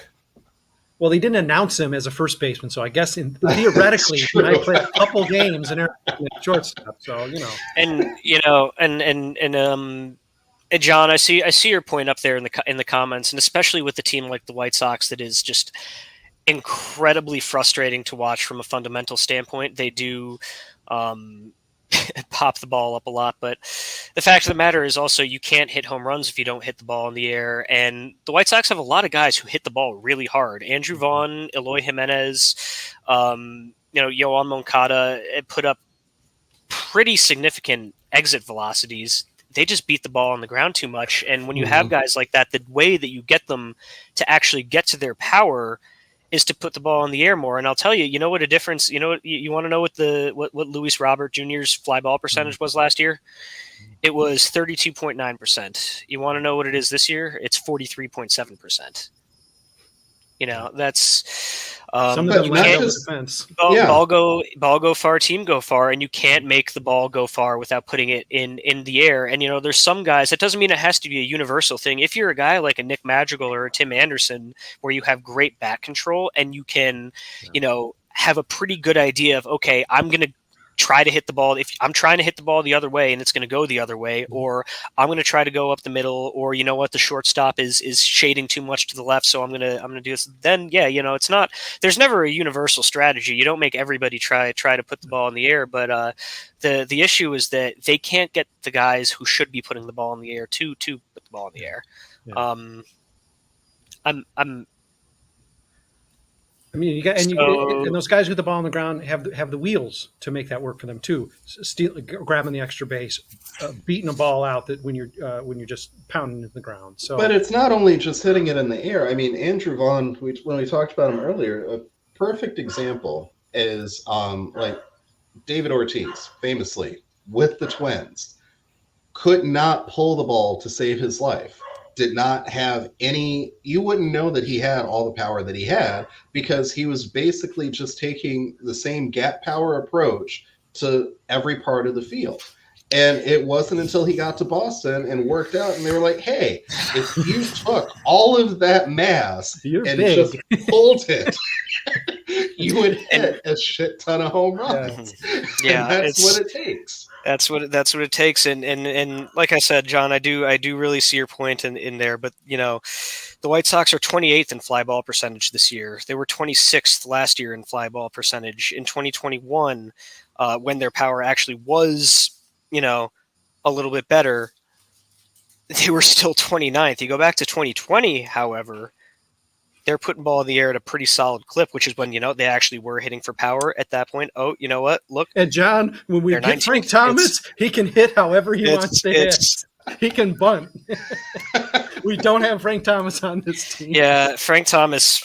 Well, they didn't announce him as a first baseman, so I guess theoretically he might play a couple games and shortstop. So and John, I see your point up there in the comments, and especially with the team like the White Sox that is just incredibly frustrating to watch from a fundamental standpoint. They do pop the ball up a lot, but the fact of the matter is also you can't hit home runs if you don't hit the ball in the air, and the White Sox have a lot of guys who hit the ball really hard. Andrew Vaughn, Eloy Jimenez, Yohan Moncada put up pretty significant exit velocities. They just beat the ball on the ground too much, and when you have guys like that, the way that you get them to actually get to their power is to put the ball in the air more. And I'll tell you, what a difference, you want to know what Luis Robert Jr.'s fly ball percentage was last year? It was 32.9%. You want to know what it is this year? It's 43.7%. That's Some of But them not land over just- the fence. Yeah. Ball go far, team go far, and you can't make the ball go far without putting it in the air. And there's some guys. That doesn't mean it has to be a universal thing. If you're a guy like a Nick Madrigal or a Tim Anderson, where you have great bat control and you can, have a pretty good idea of, okay, I'm going to try to hit the ball. If I'm trying to hit the ball the other way and it's going to go the other way, or I'm going to try to go up the middle, or you know what, the shortstop is shading too much to the left, so I'm going to do this. Then it's not. There's never a universal strategy. You don't make everybody try to put the ball in the air, but the issue is that they can't get the guys who should be putting the ball in the air to put the ball in the air. Yeah. I'm I mean, you got So- and those guys with the ball on the ground have the wheels to make that work for them too. Grabbing the extra base, beating a ball out that when you're just pounding it in the ground. So, But it's not only just hitting it in the air. I mean, Andrew Vaughn, when we talked about him earlier, a perfect example is like David Ortiz, famously with the Twins, could not pull the ball to save his life. Did not have any, you wouldn't know that he had all the power that he had because he was basically just taking the same gap power approach to every part of the field. And it wasn't until he got to Boston and worked out, and they were like, hey, if you took all of that mass You're and big. just pulled it, you would hit a shit ton of home runs. Yeah, And that's what it takes. That's what it takes, and like I said, John, I do really see your point in there. But the White Sox are 28th in fly ball percentage this year. They were 26th last year in fly ball percentage. In 2021, when their power actually was a little bit better, they were still 29th. You go back to 2020, however, they're putting ball in the air at a pretty solid clip, which is when they actually were hitting for power at that point. Oh, you know what? Look, and John, when we They're get 19th. Frank Thomas, he can hit however he wants to hit. it's He can bunt. We don't have Frank Thomas on this team. Yeah, Frank Thomas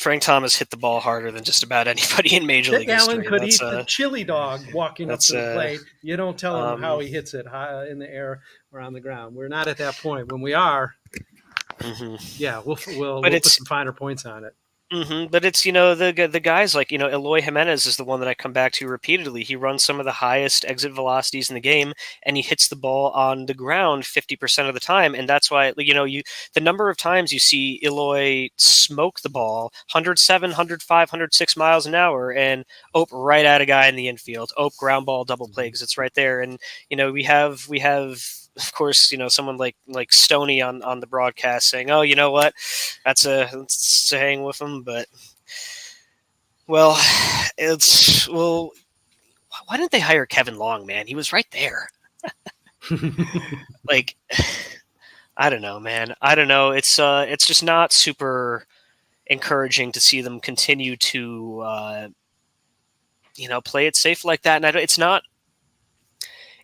hit the ball harder than just about anybody in Major League Dick Allen history. could That's, eat the chili dog walking up that's, to the plate. You don't tell him how um, he hits it high in the air or on the ground. We're not at that point. When we are, mhm. yeah, we'll But put it's- some finer points on it. But it's the guys like Eloy Jimenez is the one that I come back to repeatedly. He runs some of the highest exit velocities in the game, and he hits the ball on the ground 50% of the time, and that's why the number of times you see Eloy smoke the ball 107, 105, 106 miles an hour, and right at a guy in the infield, ground ball double play because it's right there, and we have. Of course, someone like Stoney on the broadcast saying, "Oh, you know what? That's a hang with him." But why didn't they hire Kevin Long, man? He was right there. Like, I don't know, man. I don't know. It's just not super encouraging to see them continue to play it safe like that. And it's not.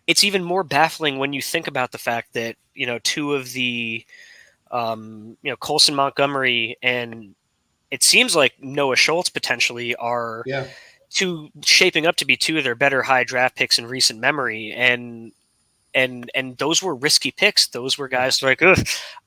It's even more baffling when you think about the fact that two of the Colson Montgomery and it seems like Noah Schultz potentially are shaping up to be two of their better high draft picks in recent memory, and those were risky picks. Those were guys like, ugh,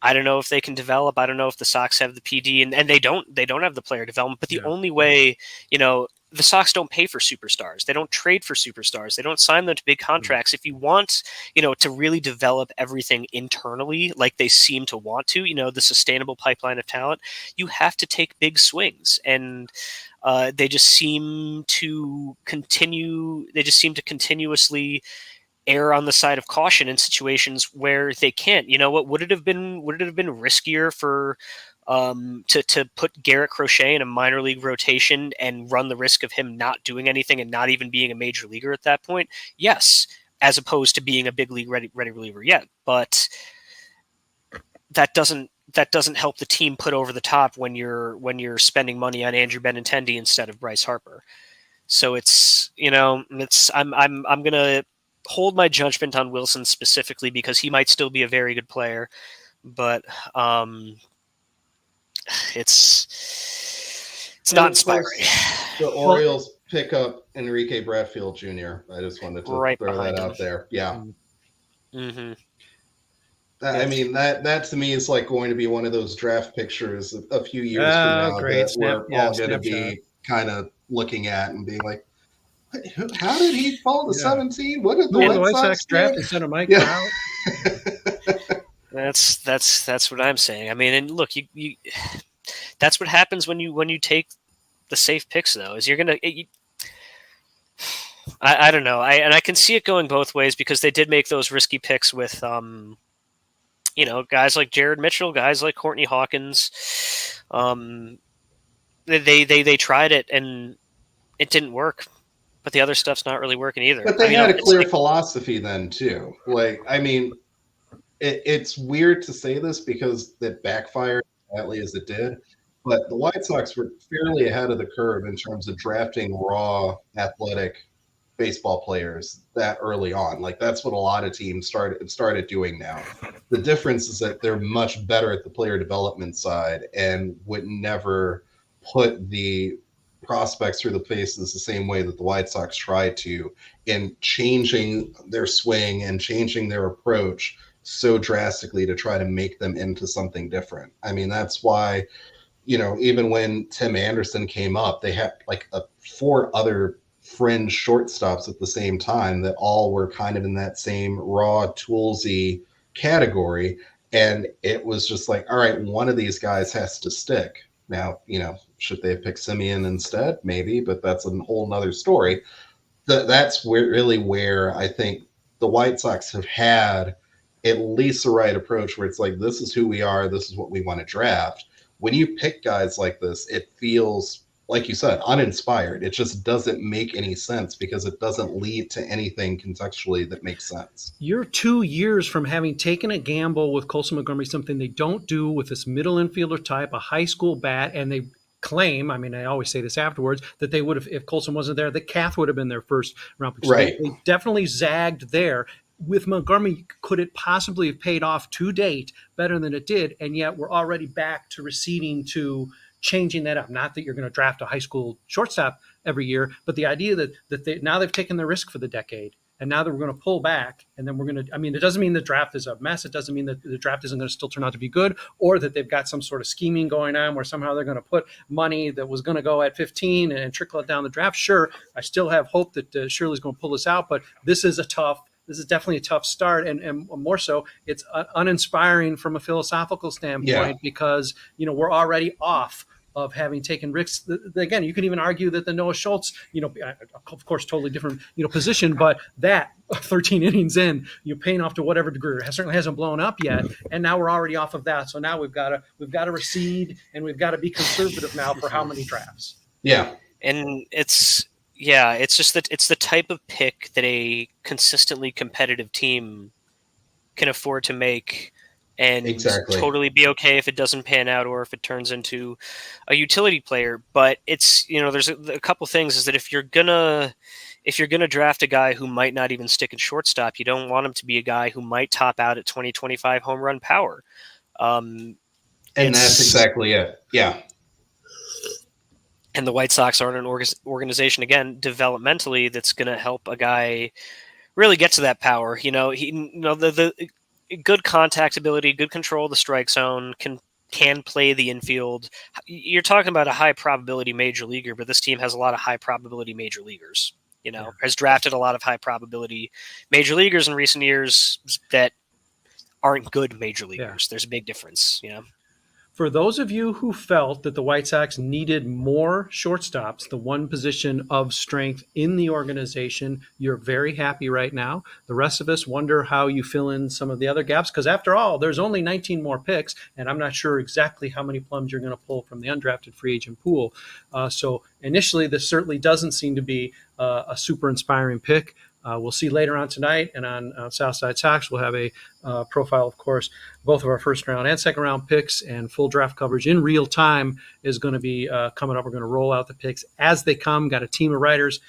I don't know if they can develop. I don't know if the Sox have the PD, and they don't have the player development. But the only way, the Sox don't pay for superstars. They don't trade for superstars. They don't sign them to big contracts. If you want, to really develop everything internally, like they seem to want to, the sustainable pipeline of talent, you have to take big swings. And they just seem to continue. They just seem to continuously err on the side of caution in situations where they can't. What would it have been? Would it have been riskier for to put Garrett Crochet in a minor league rotation and run the risk of him not doing anything and not even being a major leaguer at that point? Yes, as opposed to being a big league ready reliever yet. But that doesn't help the team put over the top when you're spending money on Andrew Benintendi instead of Bryce Harper. So I'm gonna hold my judgment on Wilson specifically because he might still be a very good player, but it's not inspiring. The Orioles pick up Enrique Bradfield Jr. I just wanted to throw that out there. Yeah. Mm-hmm. I mean, that to me is like going to be one of those draft pictures a few years from now great. that we're all going to be kind of looking at and being like, how did he fall to Yeah. 17? What did the Who were the White White Sox Sox do? draft instead of Mike Yeah. Trout? That's what I'm saying. I mean, and look, you that's what happens when you take the safe picks, though. Is you're gonna. I don't know. I can see it going both ways because they did make those risky picks with guys like Jared Mitchell, guys like Courtney Hawkins. They tried it and it didn't work, but the other stuff's not really working either. But they had a clear philosophy then too. Like, I mean, it's weird to say this because it backfired as badly as it did. But the White Sox were fairly ahead of the curve in terms of drafting raw, athletic baseball players that early on. Like that's what a lot of teams started doing now. The difference is that they're much better at the player development side and would never put the prospects through the paces the same way that the White Sox try to in changing their swing and changing their approach so drastically to try to make them into something different. I mean, that's why, even when Tim Anderson came up, they had like four other fringe shortstops at the same time that all were kind of in that same raw toolsy category. And it was just like, all right, one of these guys has to stick. Now, should they have picked Simeon instead? Maybe, but that's a whole nother story. That's where I think the White Sox have had at least the right approach where it's like, this is who we are. This is what we want to draft. When you pick guys like this, it feels, like you said, uninspired. It just doesn't make any sense because it doesn't lead to anything contextually that makes sense. You're 2 years from having taken a gamble with Colson Montgomery, something they don't do with this middle infielder type, a high school bat, and they claim, I mean, I always say this afterwards, that they would have, if Colson wasn't there, that Kath would have been their first round pick. So right. They definitely zagged there. With Montgomery, could it possibly have paid off to date better than it did? And yet we're already back to receding to changing that up. Not that you're going to draft a high school shortstop every year, but the idea that now they've taken the risk for the decade. And now that we're going to pull back, and then we're going to, I mean, it doesn't mean the draft is a mess. It doesn't mean that the draft isn't going to still turn out to be good, or that they've got some sort of scheming going on where somehow they're going to put money that was going to go at 15 and trickle it down the draft. Sure, I still have hope that Shirley's going to pull this out, but this is definitely a tough start, and more so, it's uninspiring from a philosophical standpoint because we're already off of having taken risks. Again, you can even argue that the Noah Schultz, of course, totally different, position, but that 13 innings in, paying off to whatever degree, it certainly hasn't blown up yet, and now we're already off of that. So now we've got to recede, and we've got to be conservative now for how many drafts. Yeah, and it's just that it's the type of pick that a consistently competitive team can afford to make and totally be okay if it doesn't pan out or if it turns into a utility player. But it's, there's a couple things is that if you're gonna draft a guy who might not even stick at shortstop, you don't want him to be a guy who might top out at 20-25 home run power. And that's exactly it. Yeah. And the White Sox are an organization, again, developmentally, that's going to help a guy really get to that power. The good contact ability, good control of the strike zone, can play the infield. You're talking about a high probability major leaguer, but this team has a lot of high probability major leaguers. Has drafted a lot of high probability major leaguers in recent years that aren't good major leaguers. Yeah. There's a big difference. For those of you who felt that the White Sox needed more shortstops, the one position of strength in the organization, you're very happy right now. The rest of us wonder how you fill in some of the other gaps, because after all, there's only 19 more picks, and I'm not sure exactly how many plums you're going to pull from the undrafted free agent pool. So initially, this certainly doesn't seem to be a super inspiring pick. We'll see later on tonight, and on Southside Sox, we'll have a profile, of course, both of our first round and second round picks, and full draft coverage in real time is going to be coming up. We're going to roll out the picks as they come. Got a team of writers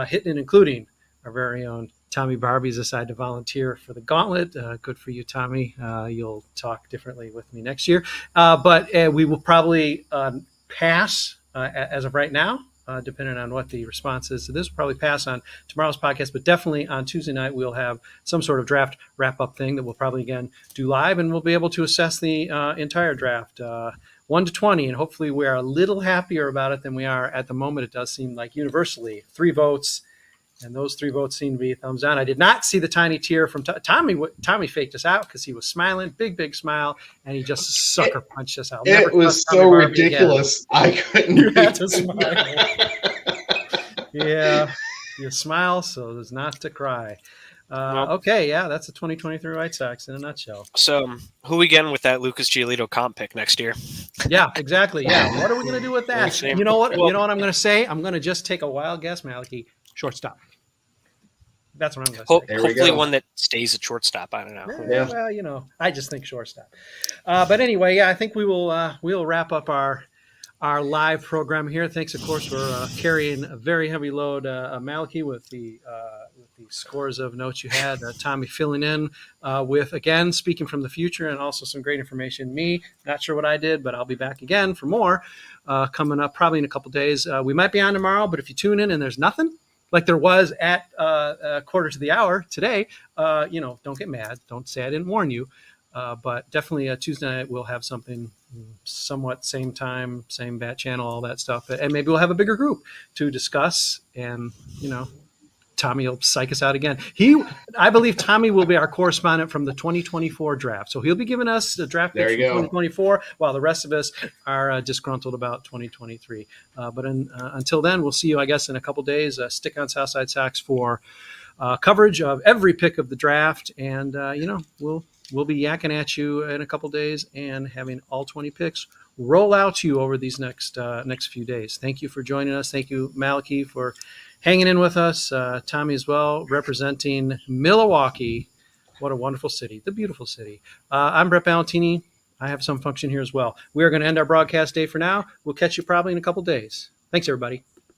hitting it, including our very own Tommy Barbie's decided to volunteer for the gauntlet. Good for you, Tommy. You'll talk differently with me next year. But we will probably pass as of right now. Depending on what the response is to this, we'll probably pass on tomorrow's podcast, but definitely on Tuesday night, we'll have some sort of draft wrap-up thing that we'll probably, again, do live, and we'll be able to assess the entire draft. 1 to 20, and hopefully we are a little happier about it than we are at the moment. It does seem like universally 3 votes, and those 3 votes seem to be thumbs down. I did not see the tiny tear from Tommy. Tommy faked us out because he was smiling, big smile, and he just sucker punched us out. It was so ridiculous. I couldn't. You had to smile. Yeah, you smile, so there's not to cry. Okay, yeah, that's the 2023 White Sox in a nutshell. So, who we getting with that Lucas Giolito comp pick next year? Yeah, exactly. Yeah, what are we going to do with that? You know what? You know what I'm going to say? I'm going to just take a wild guess, Maliki. Shortstop. That's what I'm going to say. Hopefully, one that stays at shortstop. I don't know. Yeah. Well, I just think shortstop. But anyway, yeah, I think we'll wrap up our live program here. Thanks, of course, for carrying a very heavy load, Maliki, with the scores of notes you had. Tommy filling in with, again, speaking from the future, and also some great information. Me, not sure what I did, but I'll be back again for more coming up probably in a couple days. We might be on tomorrow, but if you tune in and there's nothing, like there was at quarter to the hour today, don't get mad. Don't say I didn't warn you. But definitely Tuesday night we'll have something somewhat same time, same bat channel, all that stuff. And maybe we'll have a bigger group to discuss. And, Tommy will psych us out again. I believe Tommy will be our correspondent from the 2024 draft. So he'll be giving us the draft picks from 2024 while the rest of us are disgruntled about 2023. But until then, we'll see you, I guess, in a couple days. Stick on Southside Sox for coverage of every pick of the draft. And, we'll be yakking at you in a couple days and having all 20 picks roll out to you over these next few days. Thank you for joining us. Thank you, Maliki, for hanging in with us. Tommy as well, representing Milwaukee. What a wonderful city, the beautiful city. I'm Brett Ballantini. I have some function here as well. We are going to end our broadcast day for now. We'll catch you probably in a couple days. Thanks, everybody.